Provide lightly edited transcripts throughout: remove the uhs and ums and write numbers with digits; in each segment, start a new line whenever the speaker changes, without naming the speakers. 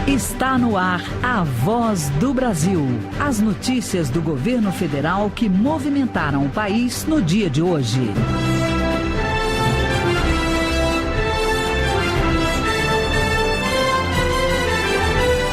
Está no ar a Voz do Brasil. As notícias do governo federal que movimentaram o país no dia de hoje.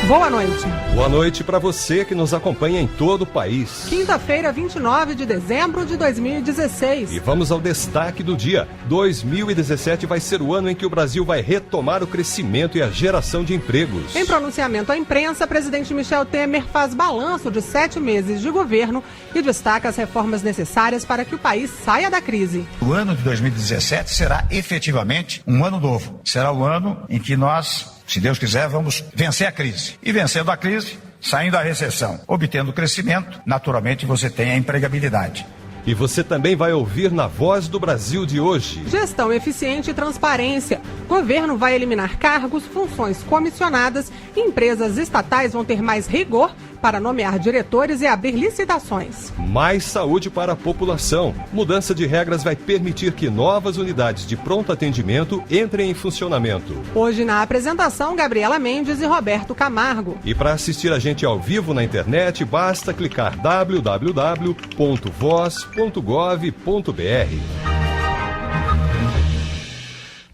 Boa noite.
Boa noite para você que nos acompanha em todo o país.
Quinta-feira, 29 de dezembro de 2016.
E vamos ao destaque do dia. 2017 vai ser o ano em que o Brasil vai retomar o crescimento e a geração de empregos.
Em pronunciamento à imprensa, o presidente Michel Temer faz balanço de 7 meses de governo e destaca as reformas necessárias para que o país saia da crise.
O ano de 2017 será efetivamente um ano novo. Será o ano em que nós, se Deus quiser, vamos vencer a crise. E vencendo a crise, saindo da recessão, obtendo crescimento, naturalmente você tem a empregabilidade.
E você também vai ouvir na Voz do Brasil de hoje.
Gestão eficiente e transparência. Governo vai eliminar cargos, funções comissionadas e empresas estatais vão ter mais rigor para nomear diretores e abrir licitações.
Mais saúde para a população. Mudança de regras vai permitir que novas unidades de pronto atendimento entrem em funcionamento.
Hoje na apresentação, Gabriela Mendes e Roberto Camargo.
E para assistir a gente ao vivo na internet, basta clicar www.voz.gov.br.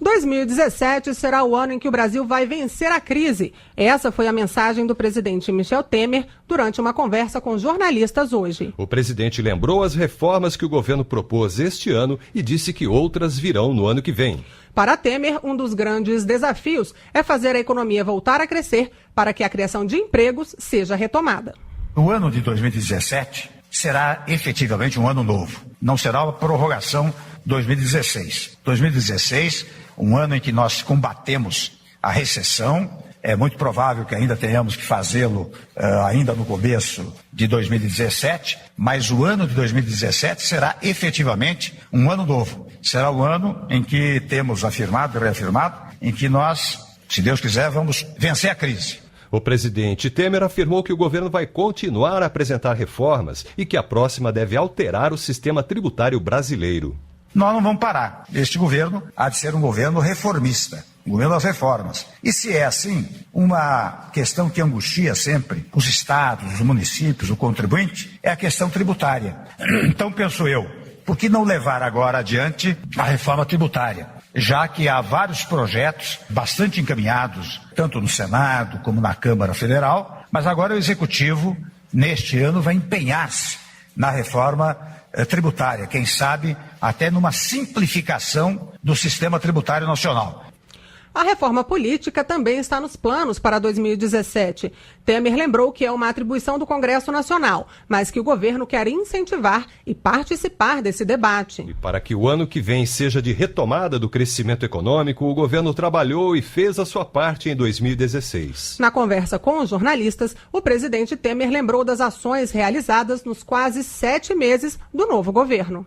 2017 será o ano em que o Brasil vai vencer a crise. Essa foi a mensagem do presidente Michel Temer durante uma conversa com jornalistas hoje.
O presidente lembrou as reformas que o governo propôs este ano e disse que outras virão no ano que vem.
Para Temer, um dos grandes desafios é fazer a economia voltar a crescer para que a criação de empregos seja retomada.
O ano de 2017 será efetivamente um ano novo. Não será uma prorrogação 2016. 2016, um ano em que nós combatemos a recessão. É muito provável que ainda tenhamos que fazê-lo ainda no começo de 2017, mas o ano de 2017 será efetivamente um ano novo. Será o ano em que temos afirmado e reafirmado, em que nós, se Deus quiser, vamos vencer a crise.
O presidente Temer afirmou que o governo vai continuar a apresentar reformas e que a próxima deve alterar o sistema tributário brasileiro.
Nós não vamos parar. Este governo há de ser um governo reformista, um governo das reformas. E se é assim, uma questão que angustia sempre os estados, os municípios, o contribuinte, é a questão tributária. Então, penso eu, por que não levar agora adiante a reforma tributária? Já que há vários projetos bastante encaminhados, tanto no Senado como na Câmara Federal, mas agora o Executivo, neste ano, vai empenhar-se na reforma tributária, quem sabe até numa simplificação do sistema tributário nacional.
A reforma política também está nos planos para 2017. Temer lembrou que é uma atribuição do Congresso Nacional, mas que o governo quer incentivar e participar desse debate.
E para que o ano que vem seja de retomada do crescimento econômico, o governo trabalhou e fez a sua parte em 2016.
Na conversa com os jornalistas, o presidente Temer lembrou das ações realizadas nos quase 7 meses do novo governo.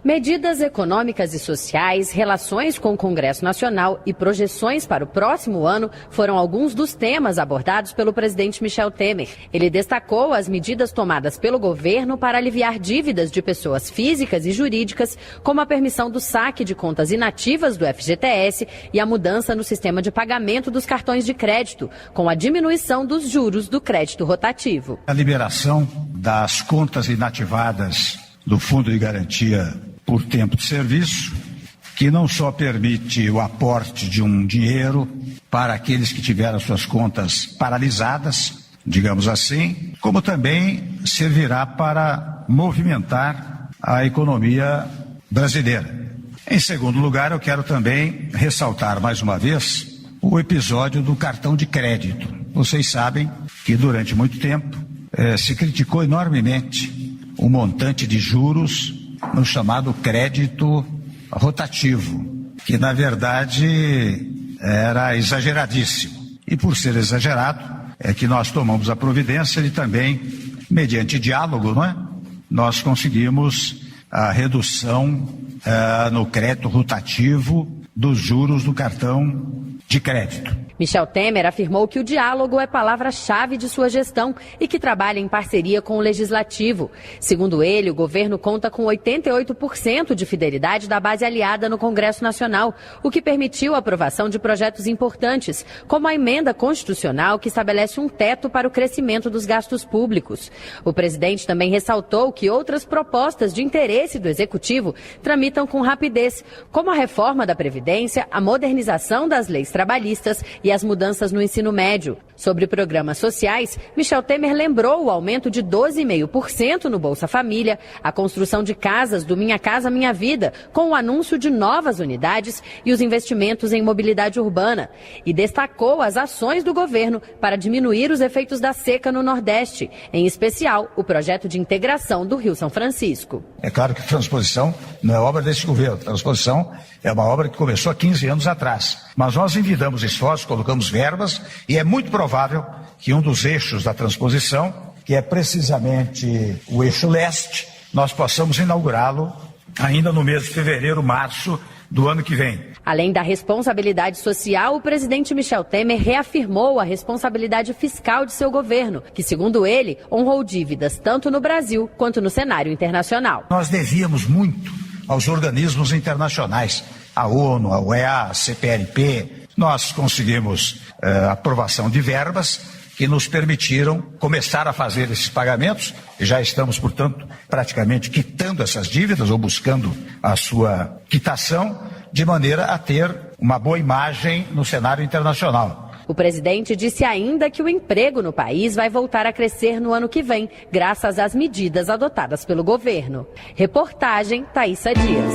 Medidas econômicas e sociais, relações com o Congresso Nacional e projeções para o próximo ano foram alguns dos temas abordados pelo presidente Michel Temer. Ele destacou as medidas tomadas pelo governo para aliviar dívidas de pessoas físicas e jurídicas, como a permissão do saque de contas inativas do FGTS e a mudança no sistema de pagamento dos cartões de crédito, com a diminuição dos juros do crédito rotativo.
A liberação das contas inativadas do Fundo de Garantia por Tempo de Serviço, que não só permite o aporte de um dinheiro para aqueles que tiveram suas contas paralisadas, digamos assim, como também servirá para movimentar a economia brasileira. Em segundo lugar, eu quero também ressaltar mais uma vez o episódio do cartão de crédito. Vocês sabem que durante muito tempo se criticou enormemente o montante de juros no chamado crédito rotativo, que na verdade era exageradíssimo. E por ser exagerado, é que nós tomamos a providência de também, mediante diálogo, não é? Nós conseguimos a redução no crédito rotativo dos juros do cartão de crédito.
Michel Temer afirmou que o diálogo é palavra-chave de sua gestão e que trabalha em parceria com o Legislativo. Segundo ele, o governo conta com 88% de fidelidade da base aliada no Congresso Nacional, o que permitiu a aprovação de projetos importantes, como a emenda constitucional que estabelece um teto para o crescimento dos gastos públicos. O presidente também ressaltou que outras propostas de interesse do Executivo tramitam com rapidez, como a reforma da Previdência, a modernização das leis trabalhistas e as mudanças no ensino médio. Sobre programas sociais, Michel Temer lembrou o aumento de 12,5% no Bolsa Família, a construção de casas do Minha Casa Minha Vida, com o anúncio de novas unidades e os investimentos em mobilidade urbana. E destacou as ações do governo para diminuir os efeitos da seca no Nordeste, em especial o projeto de integração do Rio São Francisco.
É claro que transposição não é obra desse governo. Transposição é uma obra que começou há 15 anos atrás. Mas nós envidamos esforços, colocamos verbas e é muito provável que um dos eixos da transposição, que é precisamente o eixo leste, nós possamos inaugurá-lo ainda no mês de fevereiro, março do ano que vem.
Além da responsabilidade social, o presidente Michel Temer reafirmou a responsabilidade fiscal de seu governo, que, segundo ele, honrou dívidas tanto no Brasil quanto no cenário internacional.
Nós devíamos muito aos organismos internacionais, a ONU, a UEA, a CPLP. Nós conseguimos aprovação de verbas que nos permitiram começar a fazer esses pagamentos. E já estamos, portanto, praticamente quitando essas dívidas ou buscando a sua quitação, de maneira a ter uma boa imagem no cenário internacional.
O presidente disse ainda que o emprego no país vai voltar a crescer no ano que vem, graças às medidas adotadas pelo governo. Reportagem Thaísa Dias.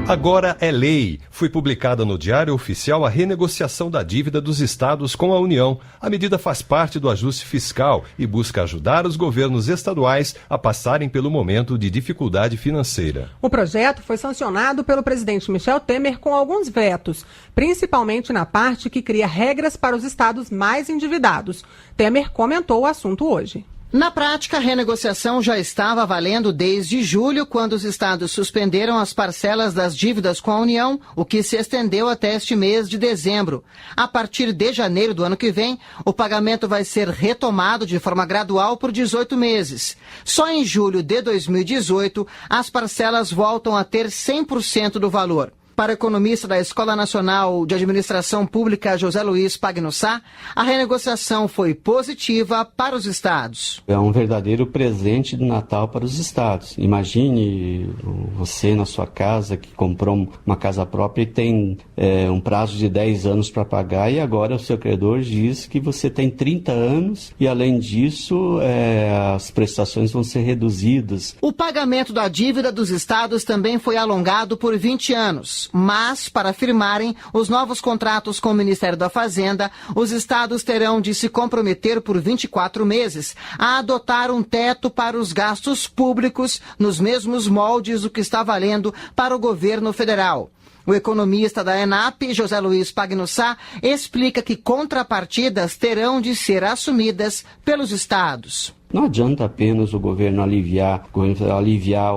Agora é lei. Foi publicada no Diário Oficial a renegociação da dívida dos estados com a União. A medida faz parte do ajuste fiscal e busca ajudar os governos estaduais a passarem pelo momento de dificuldade financeira.
O projeto foi sancionado pelo presidente Michel Temer com alguns vetos, principalmente na parte que cria regras para os estados mais endividados. Temer comentou o assunto hoje.
Na prática, a renegociação já estava valendo desde julho, quando os estados suspenderam as parcelas das dívidas com a União, o que se estendeu até este mês de dezembro. A partir de janeiro do ano que vem, o pagamento vai ser retomado de forma gradual por 18 meses. Só em julho de 2018, as parcelas voltam a ter 100% do valor. Para o economista da Escola Nacional de Administração Pública, José Luiz Pagnussá, a renegociação foi positiva para os estados.
É um verdadeiro presente de Natal para os estados. Imagine você na sua casa, que comprou uma casa própria e tem um prazo de 10 anos para pagar, e agora o seu credor diz que você tem 30 anos e, além disso, as prestações vão ser reduzidas.
O pagamento da dívida dos estados também foi alongado por 20 anos. Mas, para firmarem os novos contratos com o Ministério da Fazenda, os estados terão de se comprometer por 24 meses a adotar um teto para os gastos públicos nos mesmos moldes do que está valendo para o governo federal. O economista da ENAP, José Luiz Pagnussá, explica que contrapartidas terão de ser assumidas pelos estados.
Não adianta apenas o governo aliviar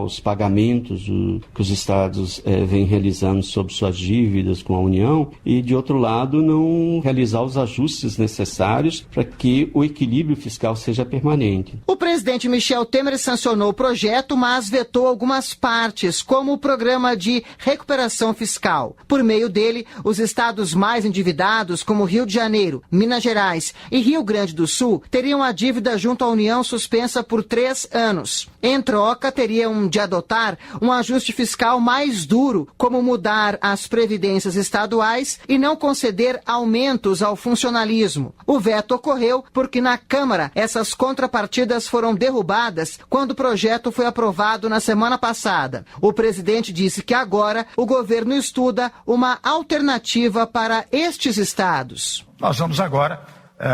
os pagamentos que os estados vêm realizando sobre suas dívidas com a União e, de outro lado, não realizar os ajustes necessários para que o equilíbrio fiscal seja permanente.
O presidente Michel Temer sancionou o projeto, mas vetou algumas partes, como o programa de recuperação fiscal. Por meio dele, os estados mais endividados, como Rio de Janeiro, Minas Gerais e Rio Grande do Sul, teriam a dívida junto à União suspensa por 3 anos. Em troca, teriam de adotar um ajuste fiscal mais duro, como mudar as previdências estaduais e não conceder aumentos ao funcionalismo. O veto ocorreu porque na Câmara essas contrapartidas foram derrubadas quando o projeto foi aprovado na semana passada. O presidente disse que agora o governo estuda uma alternativa para estes estados.
Nós vamos agora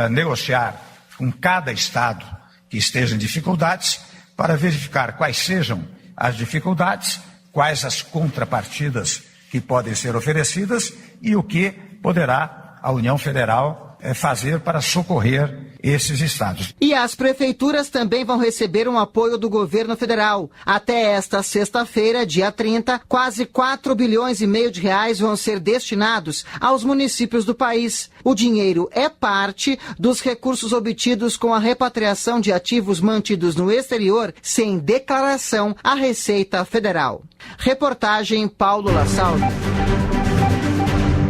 negociar com cada estado que esteja em dificuldades, para verificar quais sejam as dificuldades, quais as contrapartidas que podem ser oferecidas e o que poderá a União Federal fazer para socorrer esses estados.
E as prefeituras também vão receber um apoio do governo federal. Até esta sexta-feira, dia 30, quase 4,5 bilhões de reais vão ser destinados aos municípios do país. O dinheiro é parte dos recursos obtidos com a repatriação de ativos mantidos no exterior sem declaração à Receita Federal. Reportagem Paulo Lassaldo.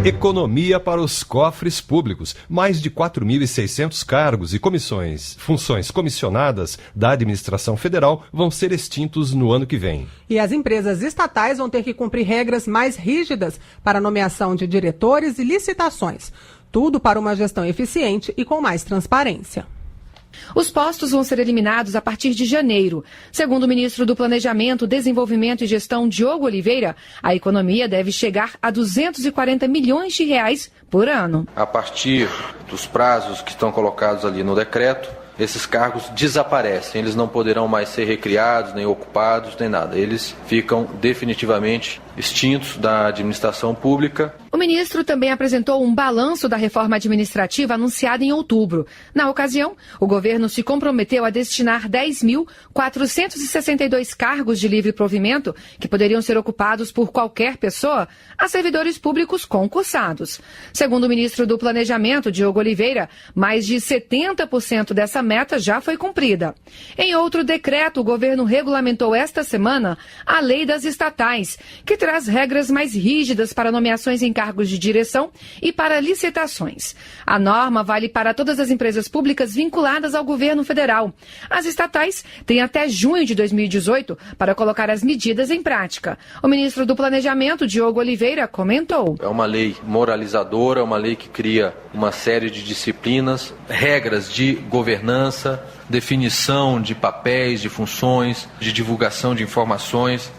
Economia para os cofres públicos. Mais de 4.600 cargos e funções comissionadas da administração federal vão ser extintos no ano que vem.
E as empresas estatais vão ter que cumprir regras mais rígidas para a nomeação de diretores e licitações. Tudo para uma gestão eficiente e com mais transparência.
Os postos vão ser eliminados a partir de janeiro. Segundo o ministro do Planejamento, Desenvolvimento e Gestão, Diogo Oliveira, a economia deve chegar a 240 milhões de reais por ano.
A partir dos prazos que estão colocados ali no decreto, esses cargos desaparecem. Eles não poderão mais ser recriados, nem ocupados, nem nada. Eles ficam definitivamente extintos da administração pública.
O ministro também apresentou um balanço da reforma administrativa anunciada em outubro. Na ocasião, o governo se comprometeu a destinar 10.462 cargos de livre provimento, que poderiam ser ocupados por qualquer pessoa, a servidores públicos concursados. Segundo o ministro do Planejamento, Diogo Oliveira, mais de 70% dessa meta já foi cumprida. Em outro decreto, o governo regulamentou esta semana a Lei das Estatais, que traz regras mais rígidas para nomeações em cargos de direção e para licitações. A norma vale para todas as empresas públicas vinculadas ao governo federal. As estatais têm até junho de 2018 para colocar as medidas em prática. O ministro do Planejamento, Diogo Oliveira, comentou.
É uma lei moralizadora, uma lei que cria uma série de disciplinas, regras de governança, definição de papéis, de funções, de divulgação de informações,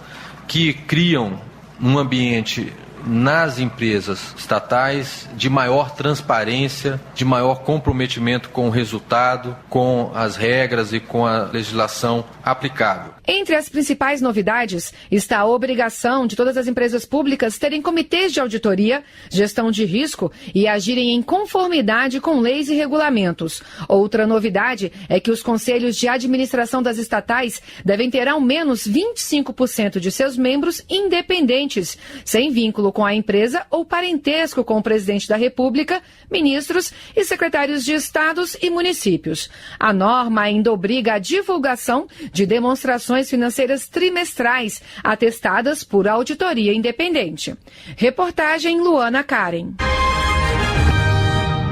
que criam um ambiente nas empresas estatais de maior transparência, de maior comprometimento com o resultado, com as regras e com a legislação aplicável.
Entre as principais novidades está a obrigação de todas as empresas públicas terem comitês de auditoria, gestão de risco e agirem em conformidade com leis e regulamentos. Outra novidade é que os conselhos de administração das estatais devem ter ao menos 25% de seus membros independentes, sem vínculo com a empresa ou parentesco com o presidente da República, ministros e secretários de estados e municípios. A norma ainda obriga a divulgação de demonstrações financeiras trimestrais, atestadas por auditoria independente. Reportagem Luana Karen.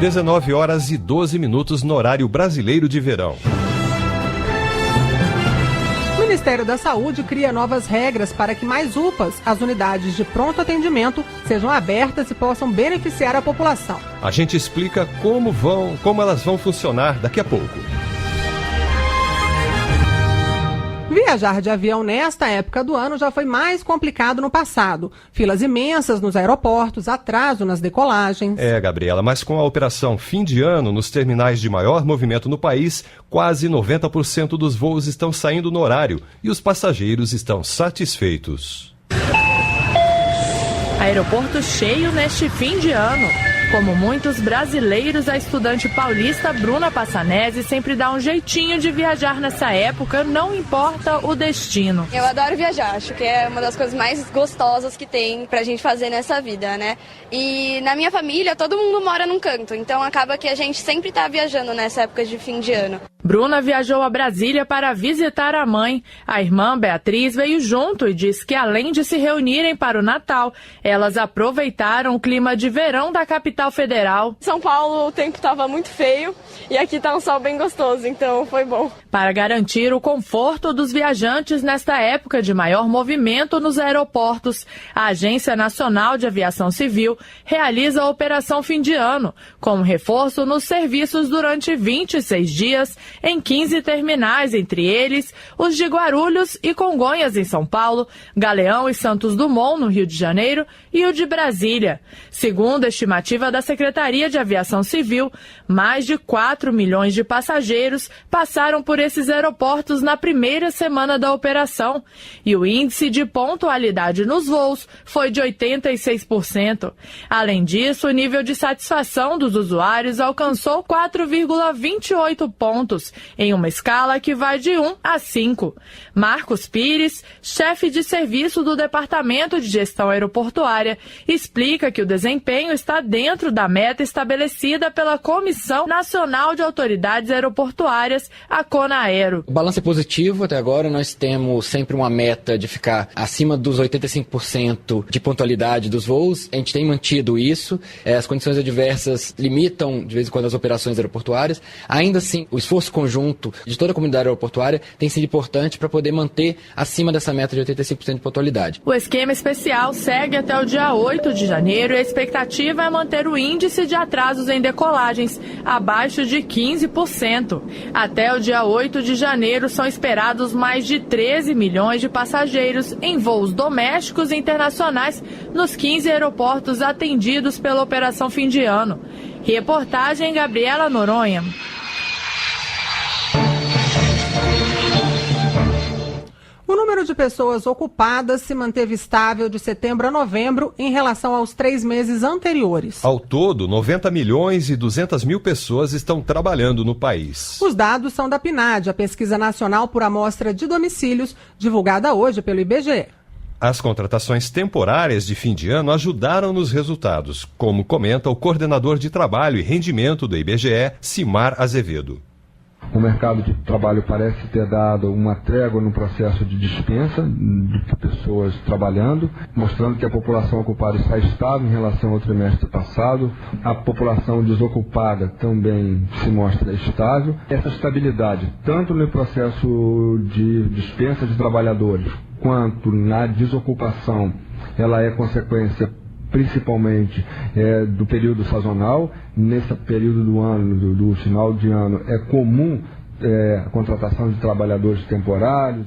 19h12 no horário brasileiro de verão.
O Ministério da Saúde cria novas regras para que mais UPAs, as unidades de pronto atendimento, sejam abertas e possam beneficiar a população.
A gente explica como elas vão funcionar daqui a pouco.
Viajar de avião nesta época do ano já foi mais complicado no passado. Filas imensas nos aeroportos, atraso nas decolagens.
Gabriela, mas com a operação fim de ano nos terminais de maior movimento no país, quase 90% dos voos estão saindo no horário e os passageiros estão satisfeitos.
Aeroporto cheio neste fim de ano. Como muitos brasileiros, a estudante paulista Bruna Passanese sempre dá um jeitinho de viajar nessa época, não importa o destino.
Eu adoro viajar, acho que é uma das coisas mais gostosas que tem pra gente fazer nessa vida, né? E na minha família, todo mundo mora num canto, então acaba que a gente sempre tá viajando nessa época de fim de ano.
Bruna viajou a Brasília para visitar a mãe. A irmã Beatriz veio junto e disse que, além de se reunirem para o Natal, elas aproveitaram o clima de verão da capital federal.
São Paulo o tempo estava muito feio e aqui está um sol bem gostoso, então foi bom.
Para garantir o conforto dos viajantes nesta época de maior movimento nos aeroportos, a Agência Nacional de Aviação Civil realiza a Operação Fim de Ano, com reforço nos serviços durante 26 dias em 15 terminais, entre eles os de Guarulhos e Congonhas, em São Paulo, Galeão e Santos Dumont, no Rio de Janeiro, e o de Brasília. Segundo a estimativa da Secretaria de Aviação Civil, mais de 4 milhões de passageiros passaram por esses aeroportos na primeira semana da operação. E o índice de pontualidade nos voos foi de 86%. Além disso, o nível de satisfação dos usuários alcançou 4,28 pontos, em uma escala que vai de 1 a 5. Marcos Pires, chefe de serviço do Departamento de Gestão Aeroportuária, explica que o desempenho está dentro da meta estabelecida pela Comissão Nacional de Autoridades Aeroportuárias, a CONAERO.
O balanço é positivo até agora, nós temos sempre uma meta de ficar acima dos 85% de pontualidade dos voos, a gente tem mantido isso, as condições adversas limitam de vez em quando as operações aeroportuárias, ainda assim o esforço conjunto de toda a comunidade aeroportuária tem sido importante para poder manter acima dessa meta de 85% de pontualidade.
O esquema especial segue até o dia 8 de janeiro e a expectativa é manter o índice de atrasos em decolagens abaixo de 15%. Até o dia 8 de janeiro são esperados mais de 13 milhões de passageiros em voos domésticos e internacionais nos 15 aeroportos atendidos pela Operação Fim de Ano. Reportagem Gabriela Noronha.
O número de pessoas ocupadas se manteve estável de setembro a novembro em relação aos 3 meses anteriores.
Ao todo, 90 milhões e 200 mil pessoas estão trabalhando no país.
Os dados são da PNAD, a Pesquisa Nacional por Amostra de Domicílios, divulgada hoje pelo IBGE.
As contratações temporárias de fim de ano ajudaram nos resultados, como comenta o coordenador de trabalho e rendimento do IBGE, Simar Azevedo.
O mercado de trabalho parece ter dado uma trégua no processo de dispensa de pessoas trabalhando, mostrando que a população ocupada está estável em relação ao trimestre passado. A população desocupada também se mostra estável. Essa estabilidade, tanto no processo de dispensa de trabalhadores, quanto na desocupação, ela é consequência principalmente do período sazonal. Nesse período do ano, do final de ano, é comum a contratação de trabalhadores temporários.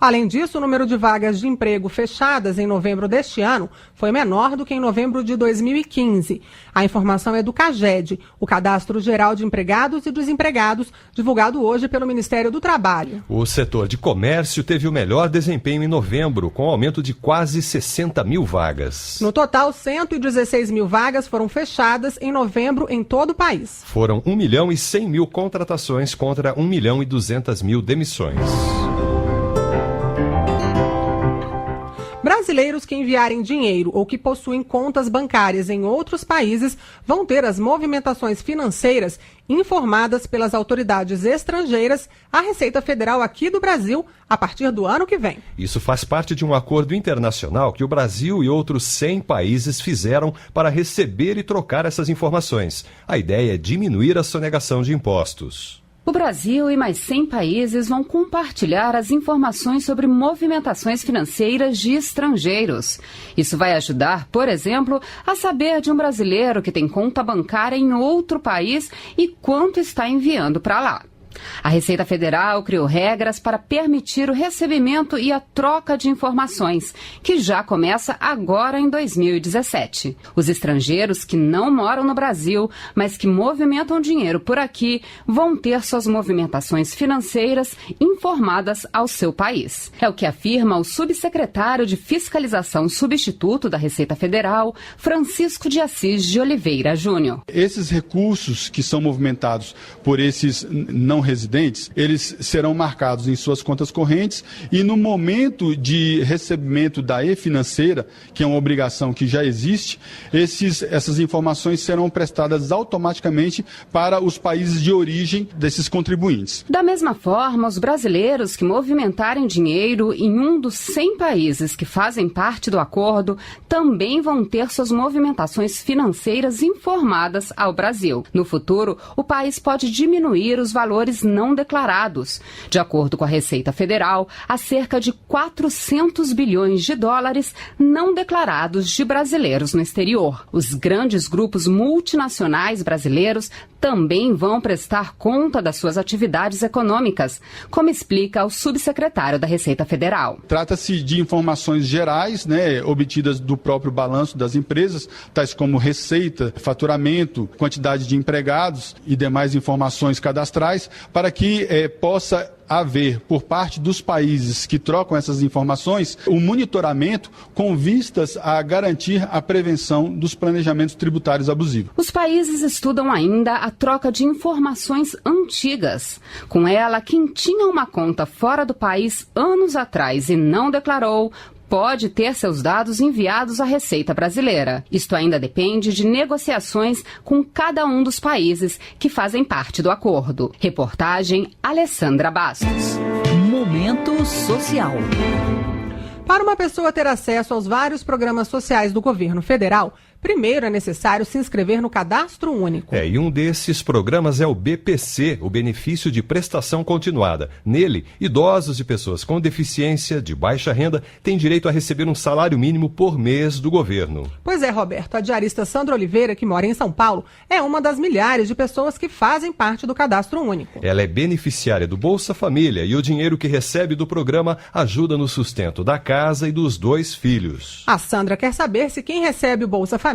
Além disso, o número de vagas de emprego fechadas em novembro deste ano foi menor do que em novembro de 2015. A informação é do CAGED, o Cadastro Geral de Empregados e Desempregados, divulgado hoje pelo Ministério do Trabalho.
O setor de comércio teve o melhor desempenho em novembro, com aumento de quase 60 mil vagas.
No total, 116 mil vagas foram fechadas em novembro em todo o país.
Foram 1 milhão e 100 mil contratações contra 1 milhão e 200 mil demissões.
Brasileiros que enviarem dinheiro ou que possuem contas bancárias em outros países vão ter as movimentações financeiras informadas pelas autoridades estrangeiras à Receita Federal aqui do Brasil a partir do ano que vem.
Isso faz parte de um acordo internacional que o Brasil e outros 100 países fizeram para receber e trocar essas informações. A ideia é diminuir a sonegação de impostos.
O Brasil e mais 100 países vão compartilhar as informações sobre movimentações financeiras de estrangeiros. Isso vai ajudar, por exemplo, a saber de um brasileiro que tem conta bancária em outro país e quanto está enviando para lá. A Receita Federal criou regras para permitir o recebimento e a troca de informações, que já começa agora em 2017. Os estrangeiros que não moram no Brasil, mas que movimentam dinheiro por aqui, vão ter suas movimentações financeiras informadas ao seu país. É o que afirma o subsecretário de Fiscalização substituto da Receita Federal, Francisco de Assis de Oliveira Júnior.
Esses recursos que são movimentados por esses não residentes, eles serão marcados em suas contas correntes e no momento de recebimento da e-financeira, que é uma obrigação que já existe, essas informações serão prestadas automaticamente para os países de origem desses contribuintes.
Da mesma forma, os brasileiros que movimentarem dinheiro em um dos 100 países que fazem parte do acordo também vão ter suas movimentações financeiras informadas ao Brasil. No futuro, o país pode diminuir os valores valores não declarados. De acordo com a Receita Federal, há cerca de 400 bilhões de dólares não declarados de brasileiros no exterior. Os grandes grupos multinacionais brasileiros também vão prestar conta das suas atividades econômicas, como explica o subsecretário da Receita Federal.
Trata-se de informações gerais, obtidas do próprio balanço das empresas, tais como receita, faturamento, quantidade de empregados e demais informações cadastrais, para que possa haver, por parte dos países que trocam essas informações, um monitoramento com vistas a garantir a prevenção dos planejamentos tributários abusivos.
Os países estudam ainda a troca de informações antigas. Com ela, quem tinha uma conta fora do país anos atrás e não declarou, pode ter seus dados enviados à Receita Brasileira. Isto ainda depende de negociações com cada um dos países que fazem parte do acordo. Reportagem Alessandra Bastos.
Momento Social.
Para uma pessoa ter acesso aos vários programas sociais do governo federal, primeiro é necessário se inscrever no Cadastro Único.
E um desses programas é o BPC, o Benefício de Prestação Continuada. Nele, idosos e pessoas com deficiência de baixa renda têm direito a receber um salário mínimo por mês do governo.
Pois é, Roberto, a diarista Sandra Oliveira, que mora em São Paulo, é uma das milhares de pessoas que fazem parte do Cadastro Único.
Ela é beneficiária do Bolsa Família e o dinheiro que recebe do programa ajuda no sustento da casa e dos 2 filhos.
A Sandra quer saber se quem recebe o Bolsa Família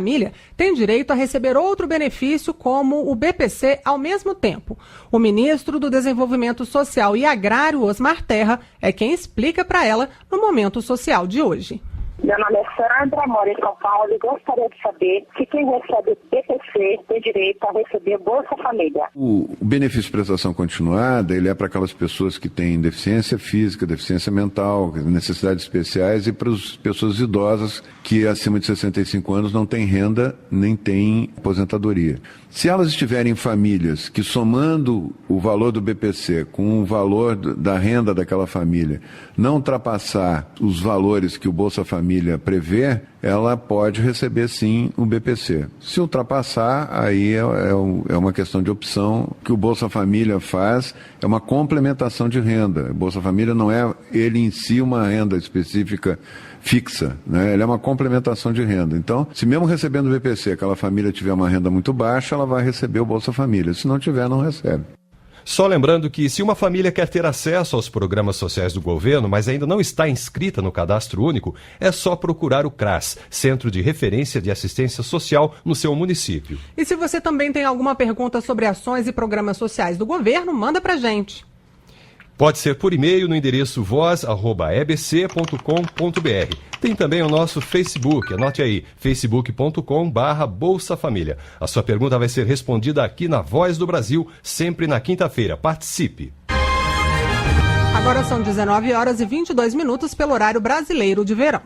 tem direito a receber outro benefício como o BPC ao mesmo tempo. O ministro do Desenvolvimento Social e Agrário, Osmar Terra, é quem explica para ela no Momento Social de hoje.
Meu nome é Sandra, moro em São Paulo e gostaria de saber se quem recebe BPC tem direito a receber Bolsa Família.
O benefício de prestação continuada, ele é para aquelas pessoas que têm deficiência física, deficiência mental, necessidades especiais e para as pessoas idosas que acima de 65 anos não têm renda nem têm aposentadoria. Se elas estiverem em famílias que, somando o valor do BPC com o valor da renda daquela família, não ultrapassar os valores que o Bolsa Família prevê, ela pode receber sim o BPC. Se ultrapassar, aí é uma questão de opção. O que o Bolsa Família faz é uma complementação de renda. O Bolsa Família não é ele em si uma renda específica fixa, Ele é uma complementação de renda. Então, se mesmo recebendo o BPC, aquela família tiver uma renda muito baixa, ela vai receber o Bolsa Família. Se não tiver, não recebe.
Só lembrando que se uma família quer ter acesso aos programas sociais do governo, mas ainda não está inscrita no Cadastro Único, é só procurar o CRAS, Centro de Referência de Assistência Social, no seu município.
E se você também tem alguma pergunta sobre ações e programas sociais do governo, manda pra gente.
Pode ser por e-mail no endereço voz@ebc.com.br. Tem também o nosso Facebook, anote aí, facebook.com/Bolsa Família. A sua pergunta vai ser respondida aqui na Voz do Brasil, sempre na quinta-feira. Participe!
Agora são 19h22 pelo horário brasileiro de verão.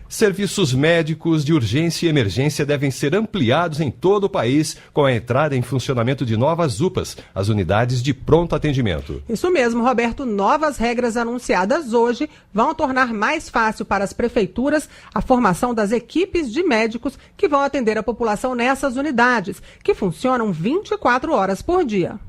Serviços médicos de urgência e emergência devem ser ampliados em todo o país com a entrada em funcionamento de novas UPAs, as unidades de pronto atendimento.
Isso mesmo, Roberto. Novas regras anunciadas hoje vão tornar mais fácil para as prefeituras a formação das equipes de médicos que vão atender a população nessas unidades, que funcionam 24 horas por dia.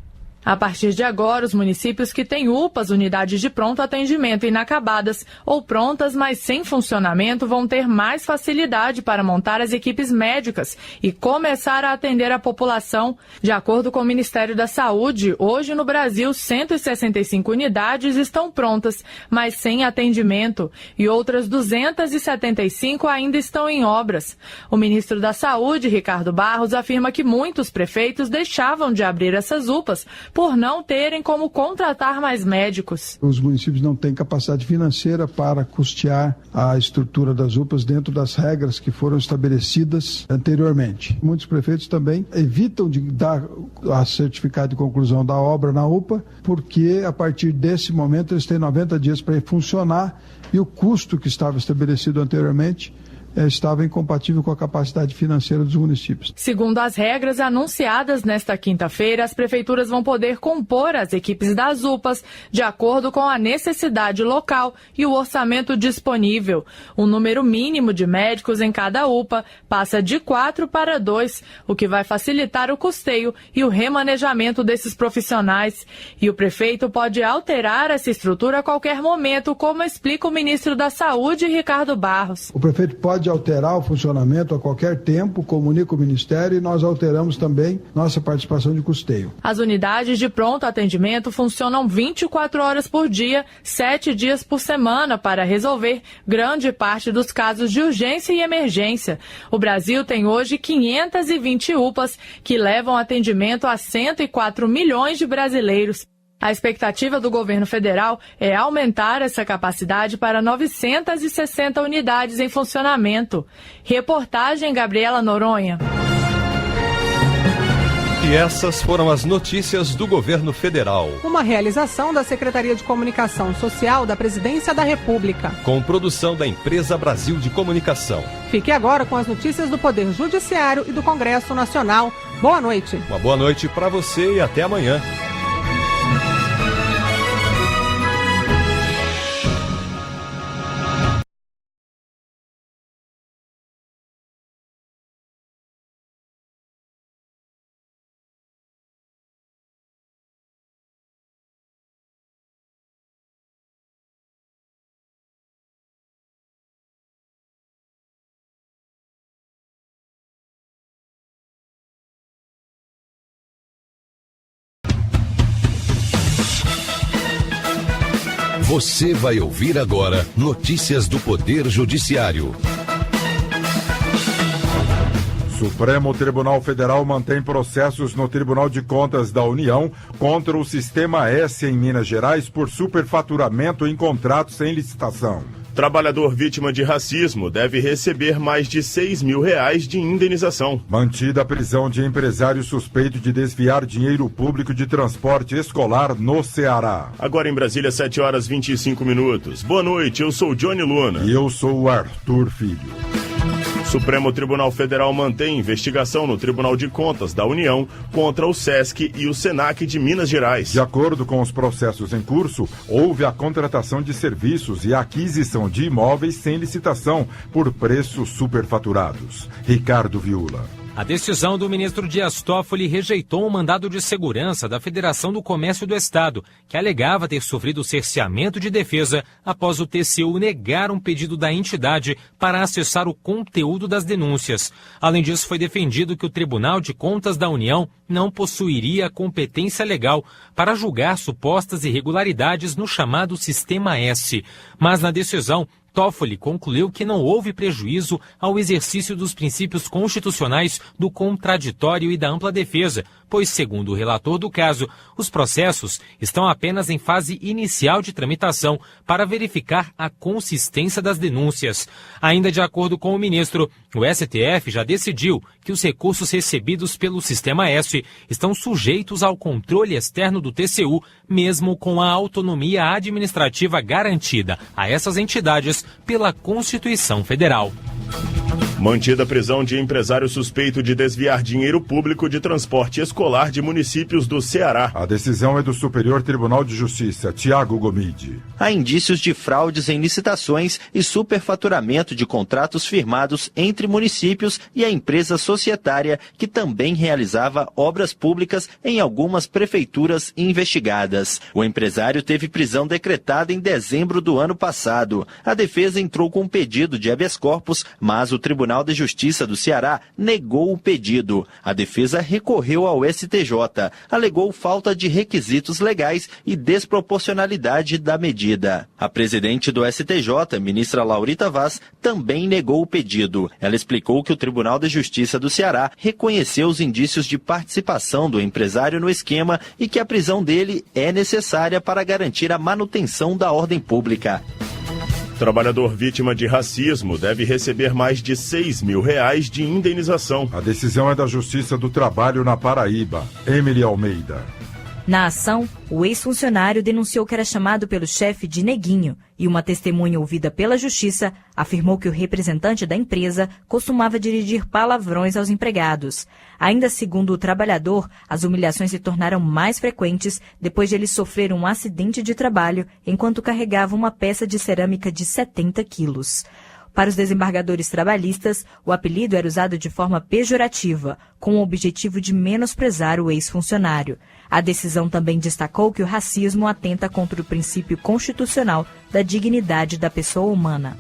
A partir de agora, os municípios que têm UPAs, unidades de pronto atendimento inacabadas ou prontas, mas sem funcionamento, vão ter mais facilidade para montar as equipes médicas e começar a atender a população. De acordo com o Ministério da Saúde, hoje no Brasil, 165 unidades estão prontas, mas sem atendimento, e outras 275 ainda estão em obras. O ministro da Saúde, Ricardo Barros, afirma que muitos prefeitos deixavam de abrir essas UPAs por não terem como contratar mais médicos.
Os municípios não têm capacidade financeira para custear a estrutura das UPAs dentro das regras que foram estabelecidas anteriormente. Muitos prefeitos também evitam de dar a certificado de conclusão da obra na UPA, porque a partir desse momento eles têm 90 dias para funcionar e o custo que estava estabelecido anteriormente estava incompatível com a capacidade financeira dos municípios.
Segundo as regras anunciadas nesta quinta-feira, as prefeituras vão poder compor as equipes das UPAs de acordo com a necessidade local e o orçamento disponível. O número mínimo de médicos em cada UPA passa de 4 para 2, o que vai facilitar o custeio e o remanejamento desses profissionais. E o prefeito pode alterar essa estrutura a qualquer momento, como explica o ministro da Saúde, Ricardo Barros.
O prefeito pode alterar o funcionamento a qualquer tempo, comunica o Ministério e nós alteramos também nossa participação de custeio.
As unidades de pronto atendimento funcionam 24 horas por dia, 7 dias por semana, para resolver grande parte dos casos de urgência e emergência. O Brasil tem hoje 520 UPAs que levam atendimento a 104 milhões de brasileiros. A expectativa do governo federal é aumentar essa capacidade para 960 unidades em funcionamento. Reportagem Gabriela Noronha.
E essas foram as notícias do governo federal.
Uma realização da Secretaria de Comunicação Social da Presidência da República.
Com produção da Empresa Brasil de Comunicação.
Fique agora com as notícias do Poder Judiciário e do Congresso Nacional. Boa noite.
Uma boa noite para você e até amanhã.
Você vai ouvir agora notícias do Poder Judiciário.
Supremo Tribunal Federal mantém processos no Tribunal de Contas da União contra o Sistema S em Minas Gerais por superfaturamento em contratos sem licitação.
Trabalhador vítima de racismo deve receber mais de R$6 mil de indenização.
Mantida a prisão de empresário suspeito de desviar dinheiro público de transporte escolar no Ceará.
Agora em Brasília, 7h25. Boa noite, eu sou Johnny Luna.
E eu sou o Arthur Filho.
Supremo Tribunal Federal mantém investigação no Tribunal de Contas da União contra o SESC e o SENAC de Minas Gerais.
De acordo com os processos em curso, houve a contratação de serviços e a aquisição de imóveis sem licitação por preços superfaturados. Ricardo Viula.
A decisão do ministro Dias Toffoli rejeitou um mandado de segurança da Federação do Comércio do Estado, que alegava ter sofrido cerceamento de defesa após o TCU negar um pedido da entidade para acessar o conteúdo das denúncias. Além disso, foi defendido que o Tribunal de Contas da União não possuiria competência legal para julgar supostas irregularidades no chamado Sistema S. Mas na decisão, Toffoli concluiu que não houve prejuízo ao exercício dos princípios constitucionais do contraditório e da ampla defesa, pois, segundo o relator do caso, os processos estão apenas em fase inicial de tramitação para verificar a consistência das denúncias. Ainda de acordo com o ministro, o STF já decidiu que os recursos recebidos pelo Sistema S estão sujeitos ao controle externo do TCU, mesmo com a autonomia administrativa garantida a essas entidades pela Constituição Federal.
Mantida a prisão de empresário suspeito de desviar dinheiro público de transporte escolar de municípios do Ceará.
A decisão é do Superior Tribunal de Justiça, Tiago Gomide.
Há indícios de fraudes em licitações e superfaturamento de contratos firmados entre municípios e a empresa societária, que também realizava obras públicas em algumas prefeituras investigadas. O empresário teve prisão decretada em dezembro do ano passado. A defesa entrou com um pedido de habeas corpus, mas o Tribunal de Justiça do Ceará negou o pedido. A defesa recorreu ao STJ, alegou falta de requisitos legais e desproporcionalidade da medida. A presidente do STJ, ministra Laurita Vaz, também negou o pedido. Ela explicou que o Tribunal de Justiça do Ceará reconheceu os indícios de participação do empresário no esquema e que a prisão dele é necessária para garantir a manutenção da ordem pública.
Trabalhador vítima de racismo deve receber mais de R$6 mil de indenização.
A decisão é da Justiça do Trabalho na Paraíba. Emily Almeida.
Na ação, o ex-funcionário denunciou que era chamado pelo chefe de neguinho e uma testemunha ouvida pela justiça afirmou que o representante da empresa costumava dirigir palavrões aos empregados. Ainda segundo o trabalhador, as humilhações se tornaram mais frequentes depois de ele sofrer um acidente de trabalho enquanto carregava uma peça de cerâmica de 70 quilos. Para os desembargadores trabalhistas, o apelido era usado de forma pejorativa, com o objetivo de menosprezar o ex-funcionário. A decisão também destacou que o racismo atenta contra o princípio constitucional da dignidade da pessoa humana.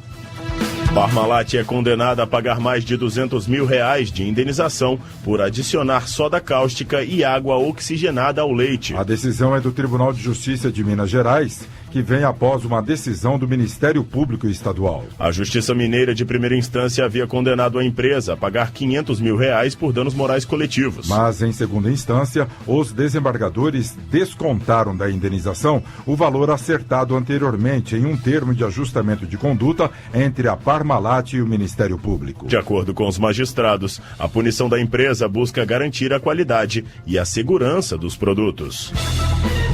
Parmalat é condenada a pagar mais de R$200 mil de indenização por adicionar soda cáustica e água oxigenada ao leite.
A decisão é do Tribunal de Justiça de Minas Gerais, que vem após uma decisão do Ministério Público Estadual.
A Justiça Mineira de primeira instância havia condenado a empresa a pagar R$500 mil por danos morais coletivos.
Mas, em segunda instância, os desembargadores descontaram da indenização o valor acertado anteriormente em um termo de ajustamento de conduta entre a Parmalat e o Ministério Público.
De acordo com os magistrados, a punição da empresa busca garantir a qualidade e a segurança dos produtos.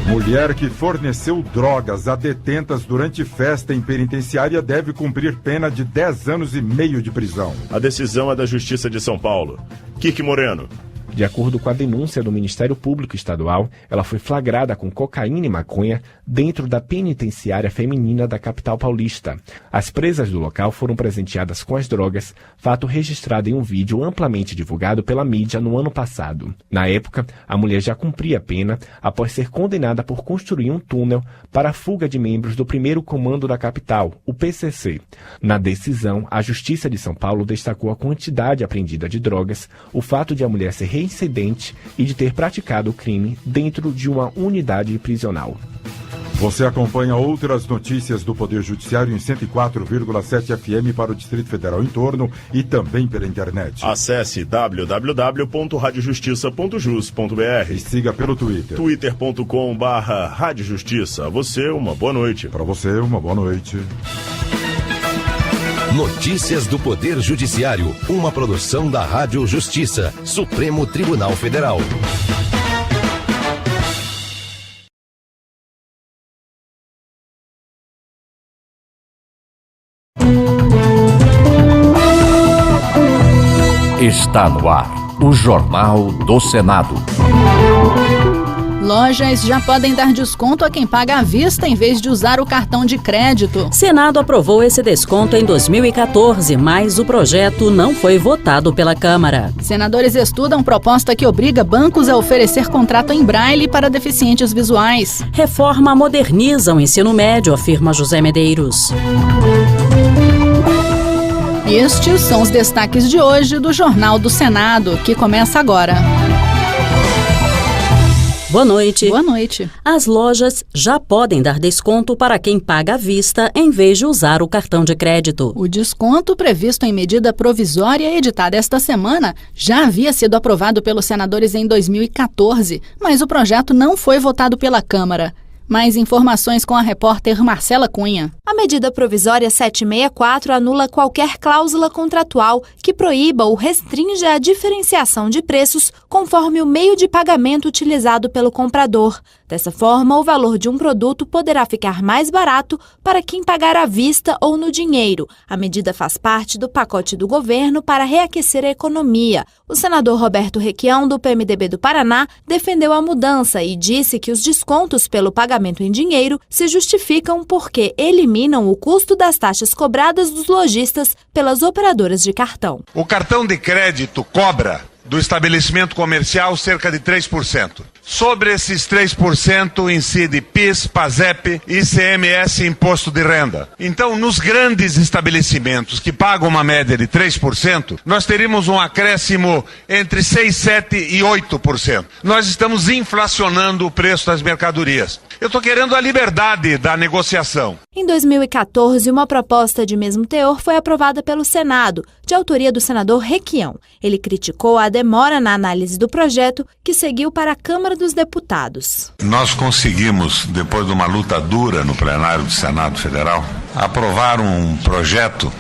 Mulher que forneceu drogas a detentas durante festa em penitenciária deve cumprir pena de 10 anos e meio de prisão.
A decisão é da Justiça de São Paulo. Kiki Moreno.
De acordo com a denúncia do Ministério Público Estadual, ela foi flagrada com cocaína e maconha dentro da penitenciária feminina da capital paulista. As presas do local foram presenteadas com as drogas, fato registrado em um vídeo amplamente divulgado pela mídia no ano passado. Na época, a mulher já cumpria a pena após ser condenada por construir um túnel para a fuga de membros do primeiro comando da capital, o PCC. Na decisão, a Justiça de São Paulo destacou a quantidade apreendida de drogas, o fato de a mulher ser reincidente e de ter praticado o crime dentro de uma unidade prisional.
Você acompanha outras notícias do Poder Judiciário em 104,7 FM para o Distrito Federal em torno e também pela internet.
Acesse www.radiojustiça.jus.br
e siga pelo Twitter.
twitter.com/radiojustiça. A você, uma boa noite.
Para você, uma boa noite.
Notícias do Poder Judiciário, uma produção da Rádio Justiça, Supremo Tribunal Federal.
Está no ar, o Jornal do Senado.
Lojas já podem dar desconto a quem paga à vista em vez de usar o cartão de crédito.
Senado aprovou esse desconto em 2014, mas o projeto não foi votado pela Câmara.
Senadores estudam proposta que obriga bancos a oferecer contrato em braille para deficientes visuais.
Reforma moderniza o ensino médio, afirma José Medeiros.
Estes são os destaques de hoje do Jornal do Senado, que começa agora.
Boa noite.
Boa noite.
As lojas já podem dar desconto para quem paga à vista em vez de usar o cartão de crédito.
O desconto previsto em medida provisória editada esta semana já havia sido aprovado pelos senadores em 2014, mas o projeto não foi votado pela Câmara. Mais informações com a repórter Marcela Cunha.
A medida provisória 764 anula qualquer cláusula contratual que proíba ou restrinja a diferenciação de preços conforme o meio de pagamento utilizado pelo comprador. Dessa forma, o valor de um produto poderá ficar mais barato para quem pagar à vista ou no dinheiro. A medida faz parte do pacote do governo para reaquecer a economia. O senador Roberto Requião, do PMDB do Paraná, defendeu a mudança e disse que os descontos pelo pagamento em dinheiro se justificam porque eliminam o custo das taxas cobradas dos lojistas pelas operadoras de cartão.
O cartão de crédito cobra do estabelecimento comercial cerca de 3%. Sobre esses 3% incide PIS, PASEP, ICMS e Imposto de Renda. Então, nos grandes estabelecimentos que pagam uma média de 3%, nós teríamos um acréscimo entre 6%, 7% e 8%. Nós estamos inflacionando o preço das mercadorias. Eu estou querendo a liberdade da negociação.
Em 2014, uma proposta de mesmo teor foi aprovada pelo Senado, de autoria do senador Requião. Ele criticou a demora na análise do projeto, que seguiu para a Câmara dos Deputados.
Nós conseguimos, depois de uma luta dura no plenário do Senado Federal, aprovar um projeto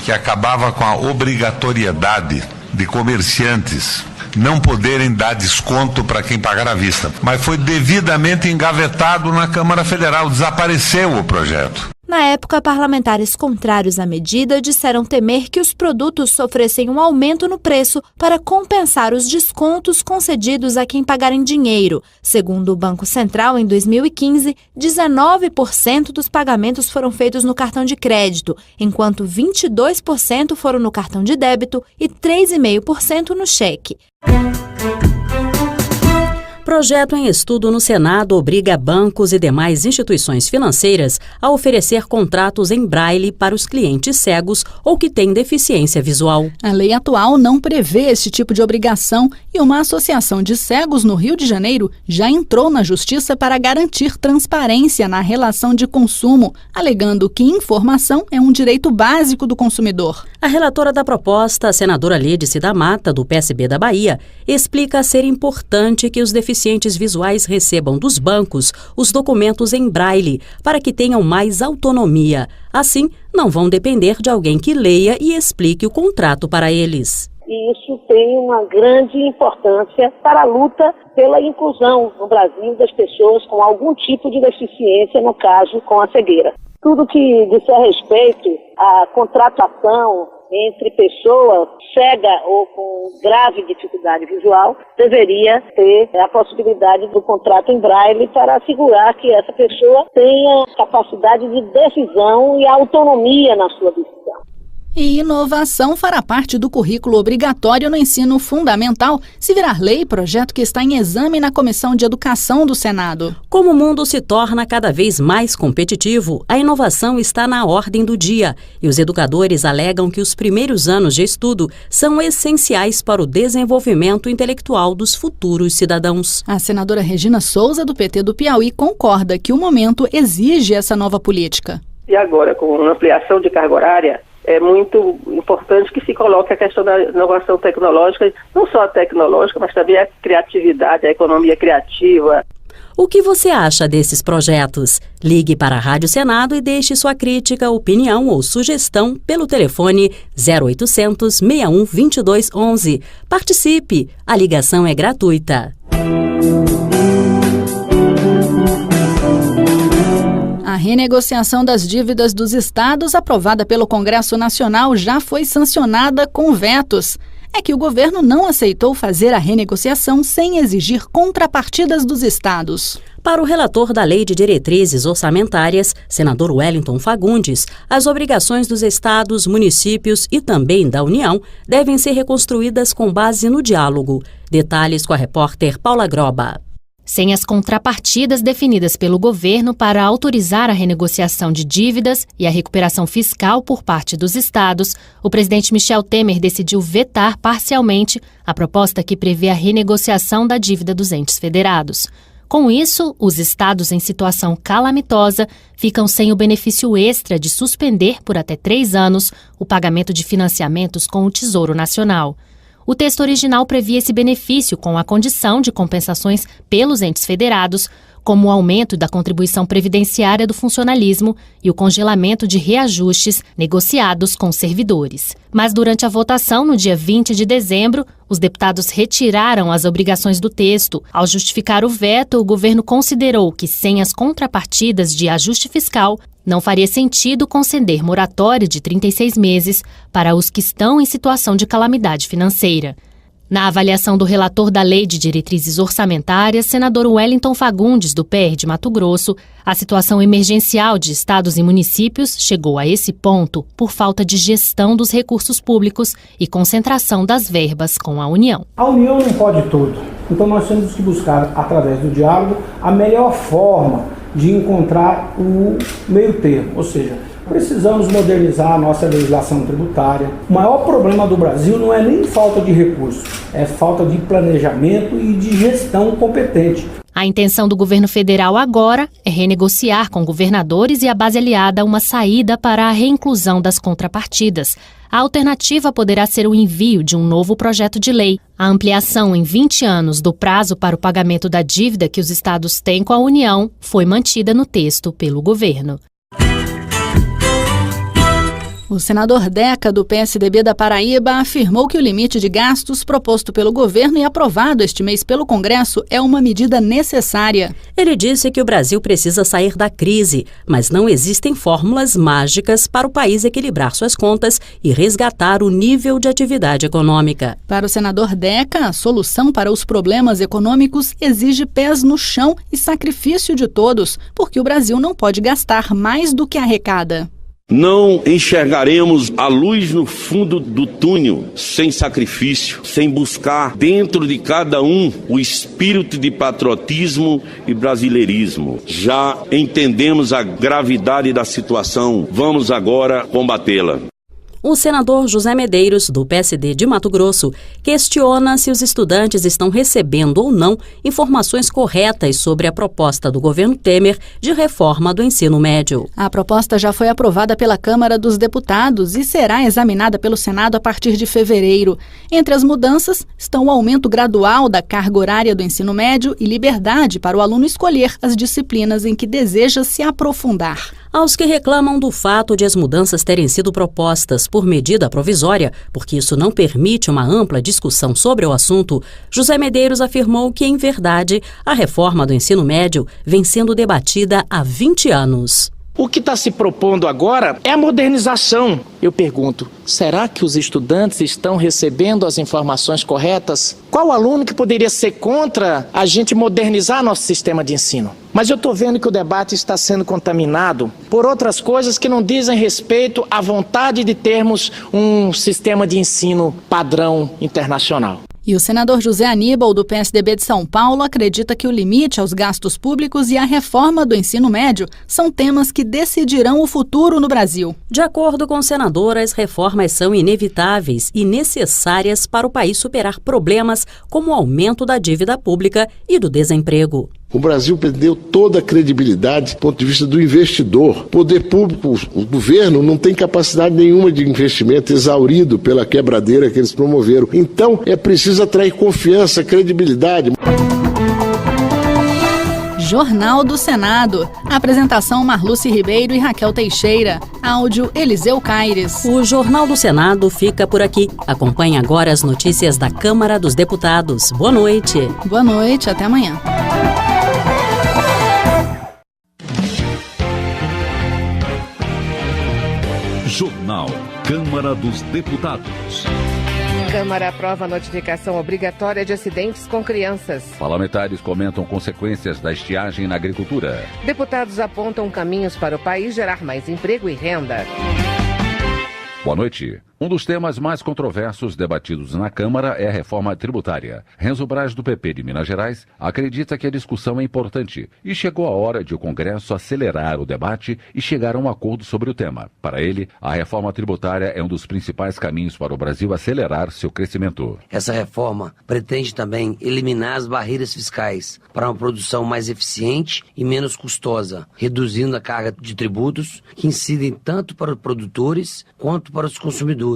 que acabava com a obrigatoriedade de comerciantes não poderem dar desconto para quem pagar à vista. Mas foi devidamente engavetado na Câmara Federal, desapareceu o projeto.
Na época, parlamentares contrários à medida disseram temer que os produtos sofressem um aumento no preço para compensar os descontos concedidos a quem pagar em dinheiro. Segundo o Banco Central, em 2015, 19% dos pagamentos foram feitos no cartão de crédito, enquanto 22% foram no cartão de débito e 3,5% no cheque.
Projeto em estudo no Senado obriga bancos e demais instituições financeiras a oferecer contratos em braille para os clientes cegos ou que têm deficiência visual.
A lei atual não prevê esse tipo de obrigação e uma associação de cegos no Rio de Janeiro já entrou na Justiça para garantir transparência na relação de consumo, alegando que informação é um direito básico do consumidor.
A relatora da proposta, a senadora Lédice da Mata, do PSB da Bahia, explica ser importante que os deficientes visuais recebam dos bancos os documentos em braille para que tenham mais autonomia. Assim, não vão depender de alguém que leia e explique o contrato para eles.
E isso tem uma grande importância para a luta pela inclusão no Brasil das pessoas com algum tipo de deficiência, no caso, com a cegueira. Tudo que disser respeito à contratação entre pessoa cega ou com grave dificuldade visual, deveria ter a possibilidade do contrato em braille para assegurar que essa pessoa tenha capacidade de decisão e autonomia na sua decisão.
E inovação fará parte do currículo obrigatório no ensino fundamental, se virar lei, projeto que está em exame na Comissão de Educação do Senado.
Como o mundo se torna cada vez mais competitivo, a inovação está na ordem do dia e os educadores alegam que os primeiros anos de estudo são essenciais para o desenvolvimento intelectual dos futuros cidadãos.
A senadora Regina Souza, do PT do Piauí, concorda que o momento exige essa nova política.
E agora, com a ampliação de carga horária, é muito importante que se coloque a questão da inovação tecnológica, não só a tecnológica, mas também a criatividade, a economia criativa.
O que você acha desses projetos? Ligue para a Rádio Senado e deixe sua crítica, opinião ou sugestão pelo telefone 0800 61 22 11. Participe! A ligação é gratuita.
A renegociação das dívidas dos estados, aprovada pelo Congresso Nacional, já foi sancionada com vetos. É que o governo não aceitou fazer a renegociação sem exigir contrapartidas dos estados.
Para o relator da Lei de Diretrizes Orçamentárias, senador Wellington Fagundes, as obrigações dos estados, municípios e também da União devem ser reconstruídas com base no diálogo. Detalhes com a repórter Paula Groba.
Sem as contrapartidas definidas pelo governo para autorizar a renegociação de dívidas e a recuperação fiscal por parte dos estados, o presidente Michel Temer decidiu vetar parcialmente a proposta que prevê a renegociação da dívida dos entes federados. Com isso, os estados em situação calamitosa ficam sem o benefício extra de suspender por até 3 anos o pagamento de financiamentos com o Tesouro Nacional. O texto original previa esse benefício com a condição de compensações pelos entes federados, como o aumento da contribuição previdenciária do funcionalismo e o congelamento de reajustes negociados com servidores. Mas durante a votação, no dia 20 de dezembro, os deputados retiraram as obrigações do texto. Ao justificar o veto, o governo considerou que, sem as contrapartidas de ajuste fiscal, não faria sentido conceder moratória de 36 meses para os que estão em situação de calamidade financeira. Na avaliação do relator da Lei de Diretrizes Orçamentárias, senador Wellington Fagundes, do PR de Mato Grosso, a situação emergencial de estados e municípios chegou a esse ponto por falta de gestão dos recursos públicos e concentração das verbas com a União.
A União não pode tudo, então nós temos que buscar, através do diálogo, a melhor forma de encontrar o meio termo, ou seja, precisamos modernizar a nossa legislação tributária. O maior problema do Brasil não é nem falta de recursos, é falta de planejamento e de gestão competente.
A intenção do governo federal agora é renegociar com governadores e a base aliada uma saída para a reinclusão das contrapartidas. A alternativa poderá ser o envio de um novo projeto de lei. A ampliação em 20 anos do prazo para o pagamento da dívida que os estados têm com a União foi mantida no texto pelo governo.
O senador Deca, do PSDB da Paraíba, afirmou que o limite de gastos proposto pelo governo e aprovado este mês pelo Congresso é uma medida necessária.
Ele disse que o Brasil precisa sair da crise, mas não existem fórmulas mágicas para o país equilibrar suas contas e resgatar o nível de atividade econômica.
Para o senador Deca, a solução para os problemas econômicos exige pés no chão e sacrifício de todos, porque o Brasil não pode gastar mais do que arrecada.
Não enxergaremos a luz no fundo do túnel sem sacrifício, sem buscar dentro de cada um o espírito de patriotismo e brasileirismo. Já entendemos a gravidade da situação, vamos agora combatê-la.
O senador José Medeiros, do PSD de Mato Grosso, questiona se os estudantes estão recebendo ou não informações corretas sobre a proposta do governo Temer de reforma do ensino médio.
A proposta já foi aprovada pela Câmara dos Deputados e será examinada pelo Senado a partir de fevereiro. Entre as mudanças estão o aumento gradual da carga horária do ensino médio e liberdade para o aluno escolher as disciplinas em que deseja se aprofundar.
Aos que reclamam do fato de as mudanças terem sido propostas por medida provisória, porque isso não permite uma ampla discussão sobre o assunto, José Medeiros afirmou que, em verdade, a reforma do ensino médio vem sendo debatida há 20 anos.
O que está se propondo agora é a modernização. Eu pergunto, será que os estudantes estão recebendo as informações corretas? Qual aluno que poderia ser contra a gente modernizar nosso sistema de ensino? Mas eu estou vendo que o debate está sendo contaminado por outras coisas que não dizem respeito à vontade de termos um sistema de ensino padrão internacional.
E o senador José Aníbal, do PSDB de São Paulo, acredita que o limite aos gastos públicos e a reforma do ensino médio são temas que decidirão o futuro no Brasil.
De acordo com o senador, as reformas são inevitáveis e necessárias para o país superar problemas como o aumento da dívida pública e do desemprego.
O Brasil perdeu toda a credibilidade do ponto de vista do investidor. O poder público, o governo, não tem capacidade nenhuma de investimento, exaurido pela quebradeira que eles promoveram. Então, é preciso atrair confiança, credibilidade.
Jornal do Senado. Apresentação Marluce Ribeiro e Raquel Teixeira. Áudio Eliseu Caires.
O Jornal do Senado fica por aqui. Acompanhe agora as notícias da Câmara dos Deputados. Boa noite.
Boa noite, até amanhã.
Jornal Câmara dos Deputados.
Câmara aprova a notificação obrigatória de acidentes com crianças.
Parlamentares comentam consequências da estiagem na agricultura.
Deputados apontam caminhos para o país gerar mais emprego e renda.
Boa noite. Um dos temas mais controversos debatidos na Câmara é a reforma tributária. Renzo Braz, do PP de Minas Gerais, acredita que a discussão é importante e chegou a hora de o Congresso acelerar o debate e chegar a um acordo sobre o tema. Para ele, a reforma tributária é um dos principais caminhos para o Brasil acelerar seu crescimento.
Essa reforma pretende também eliminar as barreiras fiscais para uma produção mais eficiente e menos custosa, reduzindo a carga de tributos que incidem tanto para os produtores quanto para os consumidores,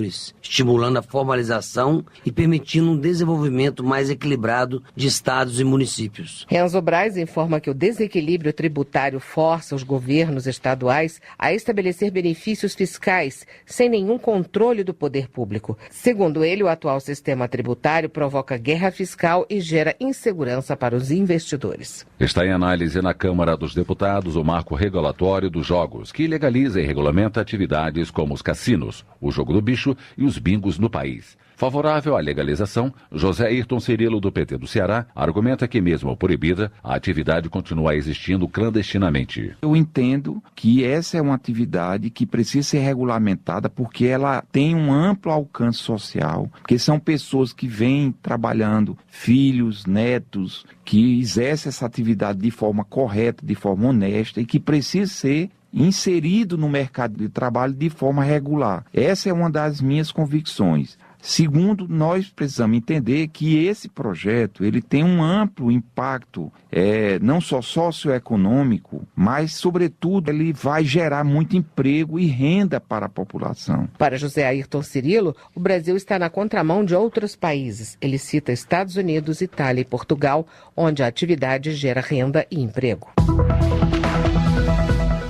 estimulando a formalização e permitindo um desenvolvimento mais equilibrado de estados e municípios.
Renzo Braz informa que o desequilíbrio tributário força os governos estaduais a estabelecer benefícios fiscais sem nenhum controle do poder público. Segundo ele, o atual sistema tributário provoca guerra fiscal e gera insegurança para os investidores.
Está em análise na Câmara dos Deputados o marco regulatório dos jogos, que legaliza e regulamenta atividades como os cassinos, o jogo do bicho e os bingos no país. Favorável à legalização, José Ayrton Cirilo, do PT do Ceará, argumenta que mesmo proibida, a atividade continua existindo clandestinamente.
Eu entendo que essa é uma atividade que precisa ser regulamentada porque ela tem um amplo alcance social, porque são pessoas que vêm trabalhando, filhos, netos, que exercem essa atividade de forma correta, de forma honesta e que precisa ser inserido no mercado de trabalho de forma regular. Essa é uma das minhas convicções. Segundo, nós precisamos entender que esse projeto ele tem um amplo impacto, não só socioeconômico, mas, sobretudo, ele vai gerar muito emprego e renda para a população.
Para José Ayrton Cirilo, o Brasil está na contramão de outros países. Ele cita Estados Unidos, Itália e Portugal, onde a atividade gera renda e emprego.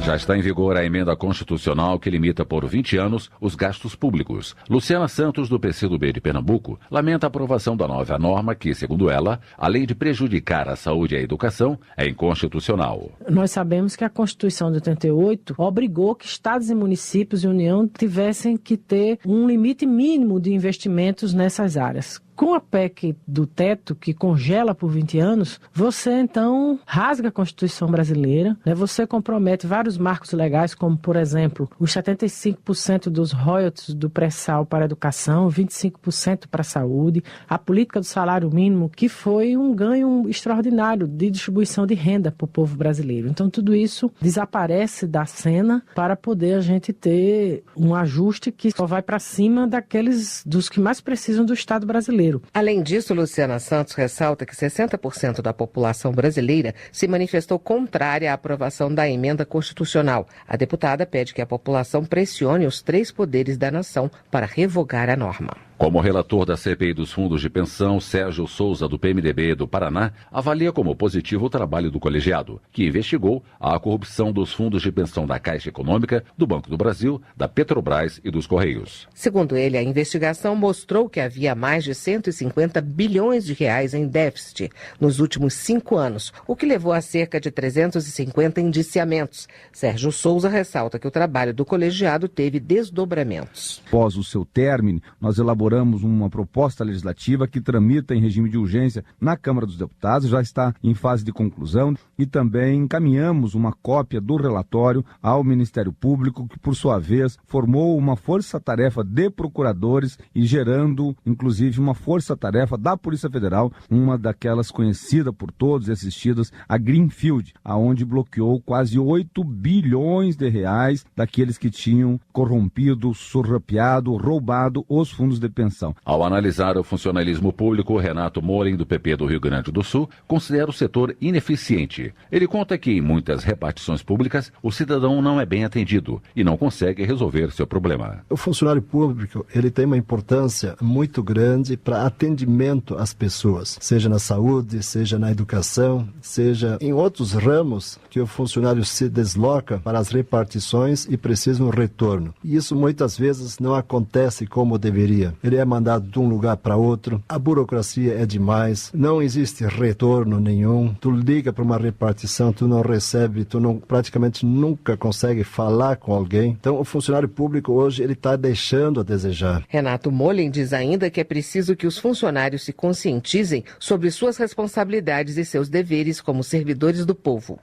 Já está em vigor a emenda constitucional que limita por 20 anos os gastos públicos. Luciana Santos, do PCdoB de Pernambuco, lamenta a aprovação da nova norma que, segundo ela, além de prejudicar a saúde e a educação, é inconstitucional.
Nós sabemos que a Constituição de 88 obrigou que estados e municípios e União tivessem que ter um limite mínimo de investimentos nessas áreas. Com a PEC do teto, que congela por 20 anos, você então rasga a Constituição brasileira, né? Você compromete vários marcos legais, como, por exemplo, os 75% dos royalties do pré-sal para a educação, 25% para a saúde, a política do salário mínimo, que foi um ganho extraordinário de distribuição de renda para o povo brasileiro. Então, tudo isso desaparece da cena para poder a gente ter um ajuste que só vai para cima dos que mais precisam do Estado brasileiro.
Além disso, Luciana Santos ressalta que 60% da população brasileira se manifestou contrária à aprovação da emenda constitucional. A deputada pede que a população pressione os 3 poderes da nação para revogar a norma.
Como relator da CPI dos fundos de pensão, Sérgio Souza, do PMDB do Paraná, avalia como positivo o trabalho do colegiado, que investigou a corrupção dos fundos de pensão da Caixa Econômica, do Banco do Brasil, da Petrobras e dos Correios.
Segundo ele, a investigação mostrou que havia mais de 150 bilhões de reais em déficit nos últimos 5 anos, o que levou a cerca de 350 indiciamentos. Sérgio Souza ressalta que o trabalho do colegiado teve desdobramentos.
Após o seu término, nós elaboramos uma proposta legislativa que tramita em regime de urgência na Câmara dos Deputados, já está em fase de conclusão, e também encaminhamos uma cópia do relatório ao Ministério Público, que por sua vez formou uma força-tarefa de procuradores e gerando inclusive uma força-tarefa da Polícia Federal, uma daquelas conhecida por todos e assistidas, a Greenfield, aonde bloqueou quase 8 bilhões de reais daqueles que tinham corrompido, surrupiado, roubado os fundos de pensão.
Ao analisar o funcionalismo público, Renato Molen, do PP do Rio Grande do Sul, considera o setor ineficiente. Ele conta que em muitas repartições públicas, o cidadão não é bem atendido e não consegue resolver seu problema.
O funcionário público, ele tem uma importância muito grande para atendimento às pessoas, seja na saúde, seja na educação, seja em outros ramos que o funcionário se desloca para as repartições e precisa um retorno. E isso muitas vezes não acontece como deveria. Ele é mandado de um lugar para outro, a burocracia é demais, não existe retorno nenhum, tu liga para uma repartição, tu não recebe, praticamente nunca consegue falar com alguém. Então o funcionário público hoje ele está deixando a desejar.
Renato Molen diz ainda que é preciso que os funcionários se conscientizem sobre suas responsabilidades e seus deveres como servidores do povo.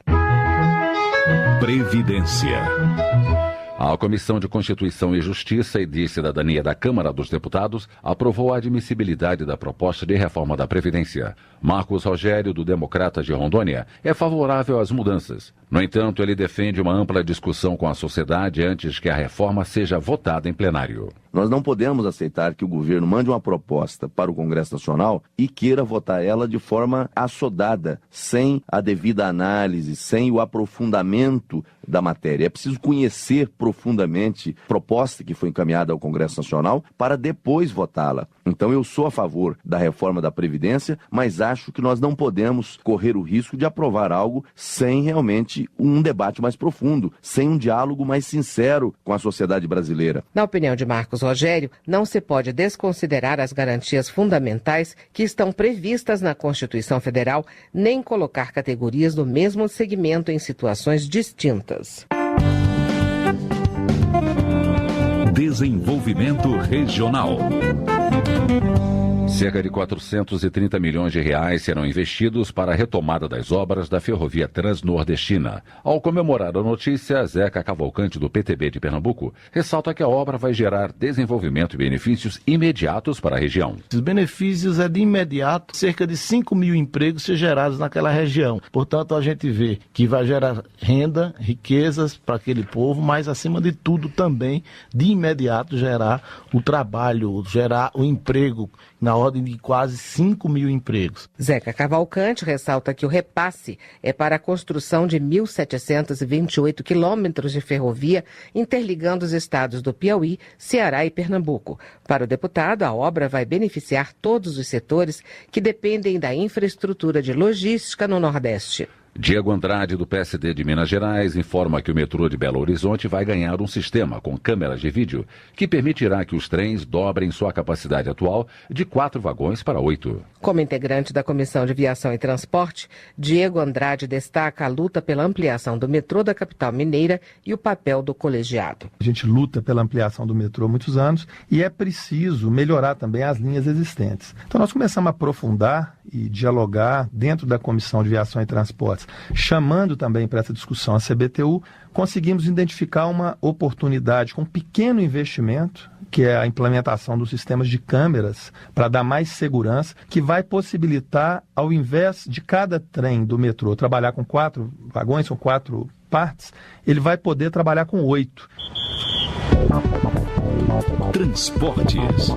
Previdência. A Comissão de Constituição e Justiça e de Cidadania da Câmara dos Deputados aprovou a admissibilidade da proposta de reforma da Previdência. Marcos Rogério, do Democrata de Rondônia, é favorável às mudanças. No entanto, ele defende uma ampla discussão com a sociedade antes que a reforma seja votada em plenário.
Nós não podemos aceitar que o governo mande uma proposta para o Congresso Nacional e queira votar ela de forma assodada, sem a devida análise, sem o aprofundamento da matéria. É preciso conhecer profundamente a proposta que foi encaminhada ao Congresso Nacional para depois votá-la. Então eu sou a favor da reforma da Previdência, mas acho que nós não podemos correr o risco de aprovar algo sem realmente um debate mais profundo, sem um diálogo mais sincero com a sociedade brasileira.
Na opinião de Marcos Rogério, não se pode desconsiderar as garantias fundamentais que estão previstas na Constituição Federal, nem colocar categorias do mesmo segmento em situações distintas.
Desenvolvimento Regional. Cerca de 430 milhões de reais serão investidos para a retomada das obras da ferrovia transnordestina. Ao comemorar a notícia, Zeca Cavalcante, do PTB de Pernambuco, ressalta que a obra vai gerar desenvolvimento e benefícios imediatos para a região.
Os benefícios é de imediato, cerca de 5 mil empregos ser gerados naquela região. Portanto, a gente vê que vai gerar renda, riquezas para aquele povo, mas acima de tudo também, de imediato, gerar o trabalho, gerar o emprego na ordem de quase 5 mil empregos.
Zeca Cavalcante ressalta que o repasse é para a construção de 1.728 quilômetros de ferrovia interligando os estados do Piauí, Ceará e Pernambuco. Para o deputado, a obra vai beneficiar todos os setores que dependem da infraestrutura de logística no Nordeste.
Diego Andrade, do PSD de Minas Gerais, informa que o metrô de Belo Horizonte vai ganhar um sistema com câmeras de vídeo que permitirá que os trens dobrem sua capacidade atual de 4 vagões para 8.
Como integrante da Comissão de Viação e Transporte, Diego Andrade destaca a luta pela ampliação do metrô da capital mineira e o papel do colegiado.
A gente luta pela ampliação do metrô há muitos anos e é preciso melhorar também as linhas existentes. Então nós começamos a aprofundar e dialogar dentro da Comissão de Viação e Transportes, chamando também para essa discussão a CBTU, conseguimos identificar uma oportunidade com um pequeno investimento, que é a implementação dos sistemas de câmeras para dar mais segurança, que vai possibilitar, ao invés de cada trem do metrô trabalhar com 4 vagões, com 4 partes, ele vai poder trabalhar com 8.
Transportes.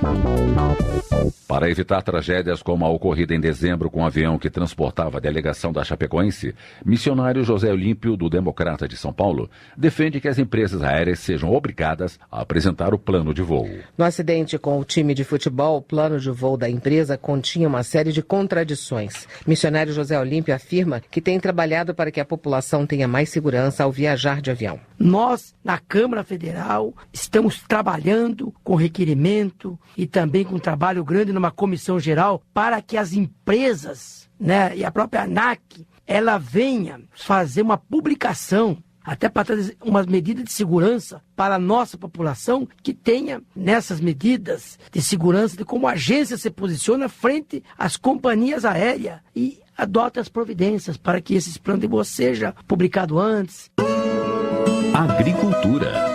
Para evitar tragédias como a ocorrida em dezembro com o avião que transportava a delegação da Chapecoense, missionário José Olímpio, do Democrata de São Paulo, defende que as empresas aéreas sejam obrigadas a apresentar o plano de voo.
No acidente com o time de futebol, o plano de voo da empresa continha uma série de contradições. Missionário José Olímpio afirma que tem trabalhado para que a população tenha mais segurança ao viajar de avião.
Nós, na Câmara Federal, estamos trabalhando com requerimento e também com trabalho grande numa comissão geral para que as empresas, e a própria ANAC, ela venha fazer uma publicação até para trazer umas medidas de segurança para a nossa população, que tenha nessas medidas de segurança de como a agência se posiciona frente às companhias aéreas e adota as providências para que esses planos de voo seja publicado antes.
Agricultura.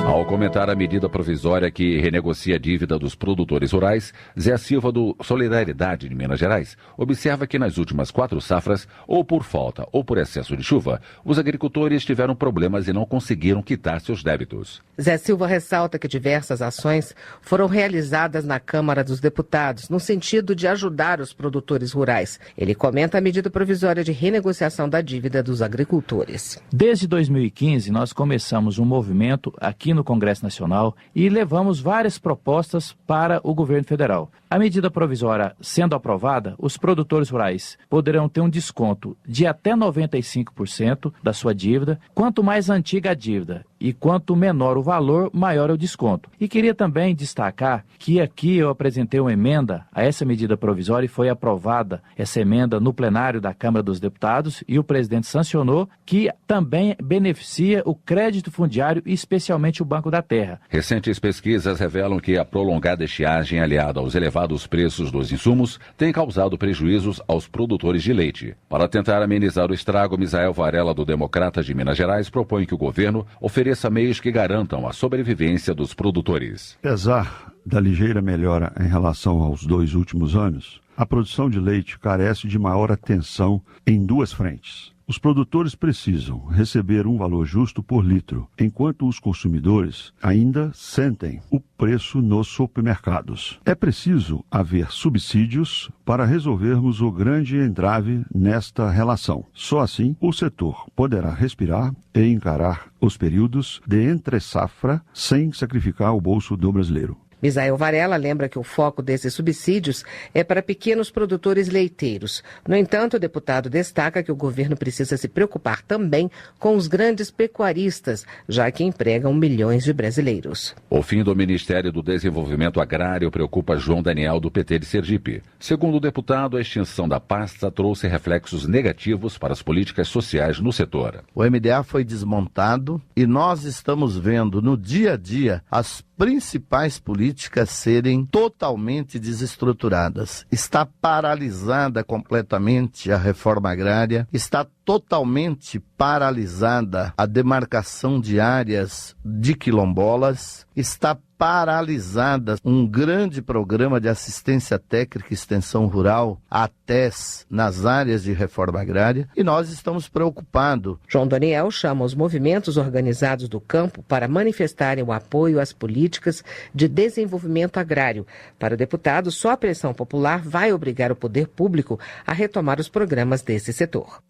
Ao comentar a medida provisória que renegocia a dívida dos produtores rurais, Zé Silva, do Solidariedade de Minas Gerais, observa que nas últimas 4 safras, ou por falta ou por excesso de chuva, os agricultores tiveram problemas e não conseguiram quitar seus débitos.
Zé Silva ressalta que diversas ações foram realizadas na Câmara dos Deputados, no sentido de ajudar os produtores rurais. Ele comenta a medida provisória de renegociação da dívida dos agricultores.
Desde 2015, nós começamos um movimento aqui no Congresso Nacional e levamos várias propostas para o governo federal. A medida provisória sendo aprovada, os produtores rurais poderão ter um desconto de até 95% da sua dívida. Quanto mais antiga a dívida e quanto menor o valor, maior é o desconto. E queria também destacar que aqui eu apresentei uma emenda a essa medida provisória e foi aprovada essa emenda no plenário da Câmara dos Deputados e o presidente sancionou, que também beneficia o crédito fundiário e especialmente o Banco da Terra.
Recentes pesquisas revelam que a prolongada estiagem, aliada aos elevados preços dos insumos, tem causado prejuízos aos produtores de leite. Para tentar amenizar o estrago, Misael Varela, do Democrata de Minas Gerais, propõe que o governo ofereça meios que garantam a sobrevivência dos produtores.
Apesar da ligeira melhora em relação aos 2 últimos anos, a produção de leite carece de maior atenção em 2 frentes. Os produtores precisam receber um valor justo por litro, enquanto os consumidores ainda sentem o preço nos supermercados. É preciso haver subsídios para resolvermos o grande entrave nesta relação. Só assim o setor poderá respirar e encarar os períodos de entre-safra sem sacrificar o bolso do brasileiro.
Misael Varela lembra que o foco desses subsídios é para pequenos produtores leiteiros. No entanto, o deputado destaca que o governo precisa se preocupar também com os grandes pecuaristas, já que empregam milhões de brasileiros.
O fim do Ministério do Desenvolvimento Agrário preocupa João Daniel, do PT de Sergipe. Segundo o deputado, a extinção da pasta trouxe reflexos negativos para as políticas sociais no setor.
O MDA foi desmontado e nós estamos vendo no dia a dia as principais políticas serem totalmente desestruturadas. Está paralisada completamente a reforma agrária, está totalmente paralisada a demarcação de áreas de quilombolas, está paralisada um grande programa de assistência técnica e extensão rural, a ATES, nas áreas de reforma agrária, e nós estamos preocupados.
João Daniel chama os movimentos organizados do campo para manifestarem o apoio às políticas de desenvolvimento agrário. Para o deputado, só a pressão popular vai obrigar o poder público a retomar os programas desse setor.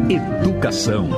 Educação.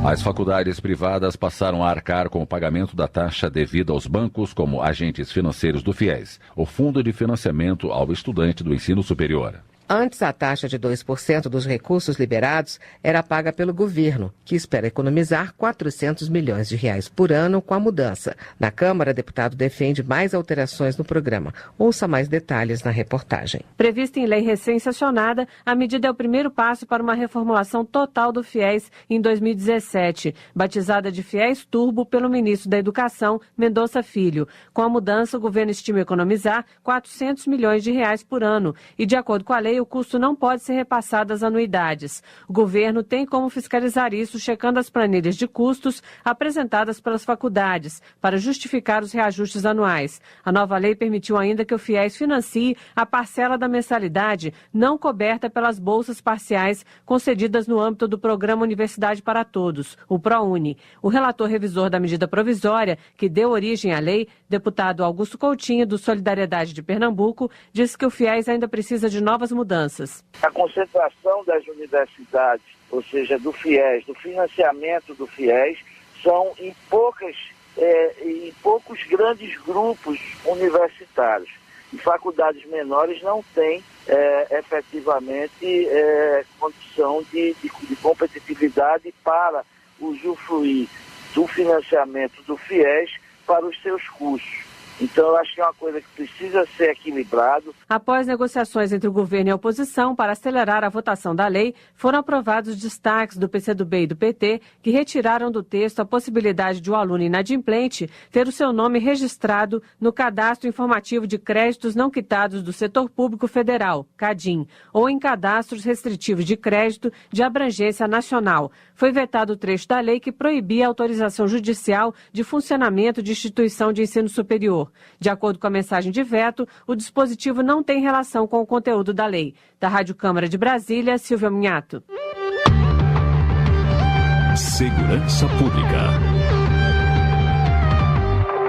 As faculdades privadas passaram a arcar com o pagamento da taxa devida aos bancos como agentes financeiros do FIES, o Fundo de Financiamento ao Estudante do Ensino Superior.
Antes, a taxa de 2% dos recursos liberados era paga pelo governo, que espera economizar R$400 milhões por ano com a mudança. Na Câmara, o deputado defende mais alterações no programa. Ouça mais detalhes na reportagem.
Prevista em lei recém-sancionada, a medida é o primeiro passo para uma reformulação total do FIES em 2017, batizada de FIES Turbo pelo ministro da Educação, Mendonça Filho. Com a mudança, o governo estima economizar R$400 milhões por ano e, de acordo com a lei, o custo não pode ser repassado às anuidades. O governo tem como fiscalizar isso, checando as planilhas de custos apresentadas pelas faculdades para justificar os reajustes anuais. A nova lei permitiu ainda que o FIES financie a parcela da mensalidade não coberta pelas bolsas parciais concedidas no âmbito do Programa Universidade para Todos, o ProUni. O relator revisor da medida provisória, que deu origem à lei, deputado Augusto Coutinho, do Solidariedade de Pernambuco, disse que o FIES ainda precisa de novas mudanças.
A concentração das universidades, ou seja, do FIES, do financiamento do FIES, são em poucos grandes grupos universitários. E faculdades menores não têm efetivamente condição de competitividade para usufruir do financiamento do FIES para os seus cursos. Então, eu acho que é uma coisa que precisa ser equilibrado.
Após negociações entre o governo e a oposição para acelerar a votação da lei, foram aprovados destaques do PCdoB e do PT, que retiraram do texto a possibilidade de o aluno inadimplente ter o seu nome registrado no Cadastro Informativo de Créditos Não Quitados do Setor Público Federal, CADIM, ou em cadastros restritivos de crédito de abrangência nacional. Foi vetado o trecho da lei que proibia a autorização judicial de funcionamento de instituição de ensino superior. De acordo com a mensagem de veto, o dispositivo não tem relação com o conteúdo da lei. Da Rádio Câmara de Brasília, Silvia Munhato.
Segurança Pública.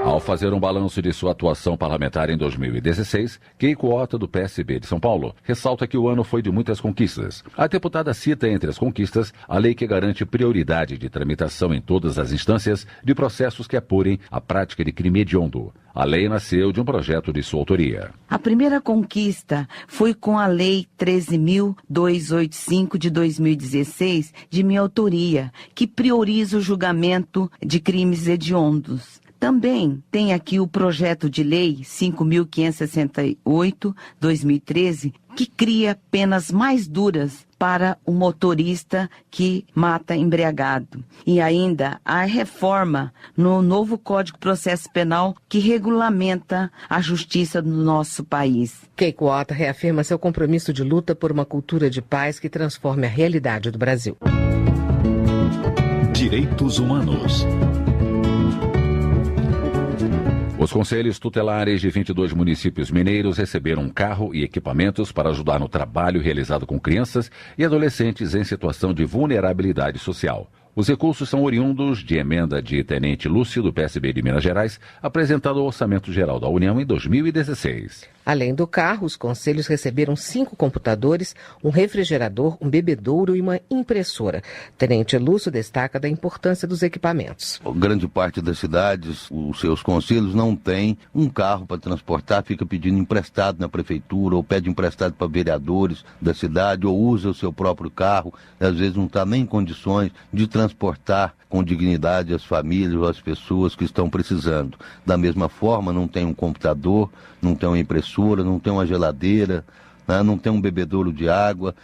Ao fazer um balanço de sua atuação parlamentar em 2016, Keiko Ota, do PSB de São Paulo, ressalta que o ano foi de muitas conquistas. A deputada cita entre as conquistas a lei que garante prioridade de tramitação em todas as instâncias de processos que apurem a prática de crime hediondo. A lei nasceu de um projeto de sua autoria.
A primeira conquista foi com a Lei 13.285 de 2016, de minha autoria, que prioriza o julgamento de crimes hediondos. Também tem aqui o projeto de lei 5.568/2013, que cria penas mais duras para o motorista que mata embriagado. E ainda a reforma no novo Código de Processo Penal que regulamenta a justiça do nosso país.
Keiko Ota reafirma seu compromisso de luta por uma cultura de paz que transforme a realidade do Brasil.
Direitos Humanos. Os conselhos tutelares de 22 municípios mineiros receberam um carro e equipamentos para ajudar no trabalho realizado com crianças e adolescentes em situação de vulnerabilidade social. Os recursos são oriundos de emenda de Tenente Lúcio, do PSB de Minas Gerais, apresentada ao Orçamento Geral da União em 2016.
Além do carro, os conselhos receberam 5 computadores, um refrigerador, um bebedouro e uma impressora. Tenente Lúcio destaca da importância dos equipamentos.
Grande parte das cidades, os seus conselhos não tem um carro para transportar, fica pedindo emprestado na prefeitura ou pede emprestado para vereadores da cidade ou usa o seu próprio carro. Às vezes não está nem em condições de transportar com dignidade as famílias ou as pessoas que estão precisando. Da mesma forma, não tem um computador, não tem uma impressora, não tem uma geladeira, né? Não tem um bebedouro de água.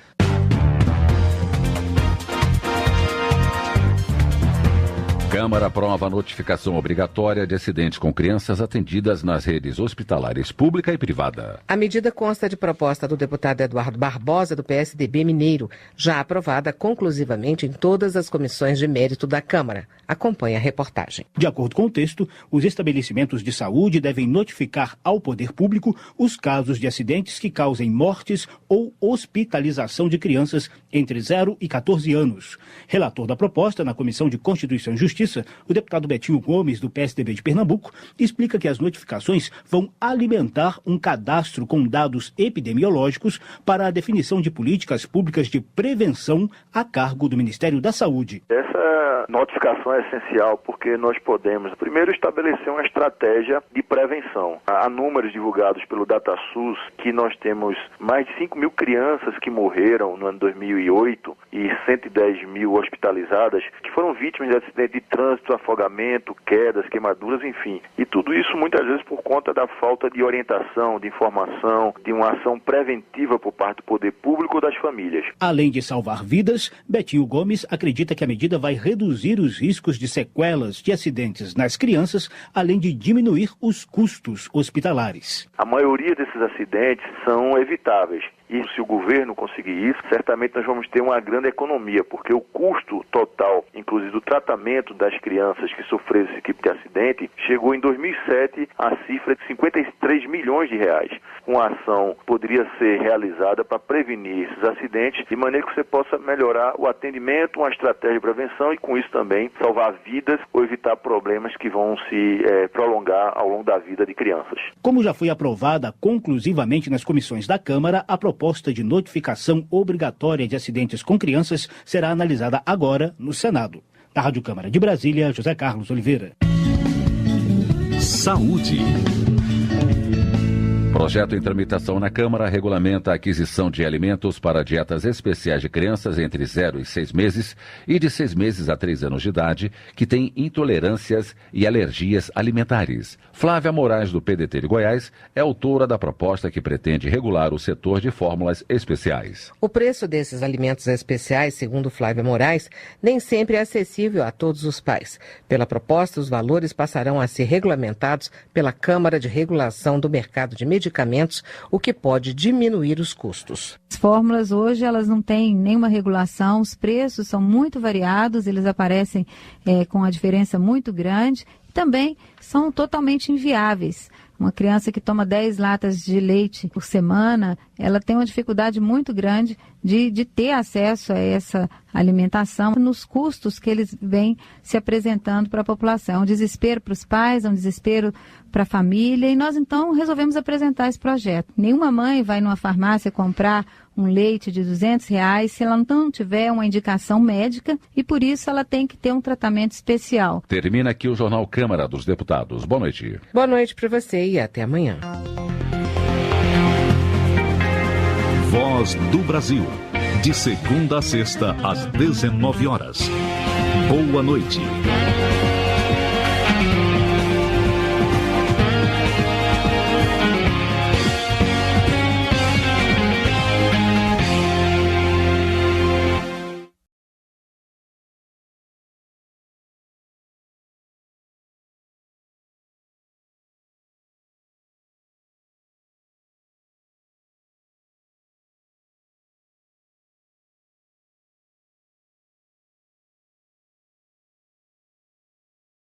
Câmara aprova a notificação obrigatória de acidentes com crianças atendidas nas redes hospitalares pública e privada.
A medida consta de proposta do deputado Eduardo Barbosa, do PSDB Mineiro, já aprovada conclusivamente em todas as comissões de mérito da Câmara. Acompanhe a reportagem.
De acordo com o texto, os estabelecimentos de saúde devem notificar ao poder público os casos de acidentes que causem mortes ou hospitalização de crianças entre 0 e 14 anos. Relator da proposta na Comissão de Constituição e Justiça, o deputado Betinho Gomes, do PSDB de Pernambuco, explica que as notificações vão alimentar um cadastro com dados epidemiológicos para a definição de políticas públicas de prevenção a cargo do Ministério da Saúde.
Essa
notificação é essencial porque nós podemos, primeiro, estabelecer uma estratégia de prevenção. Há números divulgados pelo DataSUS que nós temos mais de 5 mil crianças que morreram no ano 2008 e 110 mil hospitalizadas que foram vítimas de acidente de trânsito, afogamento, quedas, queimaduras, enfim. E tudo isso muitas vezes por conta da falta de orientação, de informação, de uma ação preventiva por parte do poder público ou das famílias.
Além de salvar vidas, Betinho Gomes acredita que a medida vai reduzir os riscos de sequelas de acidentes nas crianças, além de diminuir os custos hospitalares.
A maioria desses acidentes são evitáveis. E se o governo conseguir isso, certamente nós vamos ter uma grande economia, porque o custo total, inclusive do tratamento das crianças que sofreram esse tipo de acidente, chegou em 2007 à cifra de 53 milhões de reais. Uma ação poderia ser realizada para prevenir esses acidentes, de maneira que você possa melhorar o atendimento, uma estratégia de prevenção e com isso também salvar vidas ou evitar problemas que vão se prolongar ao longo da vida de crianças.
Como já foi aprovada conclusivamente nas comissões da Câmara, a proposta de notificação obrigatória de acidentes com crianças será analisada agora no Senado. Da Rádio Câmara de Brasília, José Carlos Oliveira.
Saúde. Projeto em tramitação na Câmara regulamenta a aquisição de alimentos para dietas especiais de crianças entre 0 e 6 meses e de 6 meses a 3 anos de idade que têm intolerâncias e alergias alimentares. Flávia Moraes, do PDT de Goiás, é autora da proposta que pretende regular o setor de fórmulas especiais.
O preço desses alimentos especiais, segundo Flávia Moraes, nem sempre é acessível a todos os pais. Pela proposta, os valores passarão a ser regulamentados pela Câmara de Regulação do Mercado de Medicamentos, o que pode diminuir os custos.
As fórmulas hoje elas não têm nenhuma regulação, os preços são muito variados, eles aparecem com uma diferença muito grande e também são totalmente inviáveis. Uma criança que toma 10 latas de leite por semana, ela tem uma dificuldade muito grande de ter acesso a essa alimentação nos custos que eles vêm se apresentando para a população. É um desespero para os pais, é um desespero para a família e nós então resolvemos apresentar esse projeto. Nenhuma mãe vai numa farmácia comprar um leite de R$200 se ela não tiver uma indicação médica e por isso ela tem que ter um tratamento especial.
Termina aqui o Jornal Câmara dos Deputados. Boa noite.
Boa noite para você e até amanhã.
Voz do Brasil. De segunda a sexta, às 19 horas. Boa noite.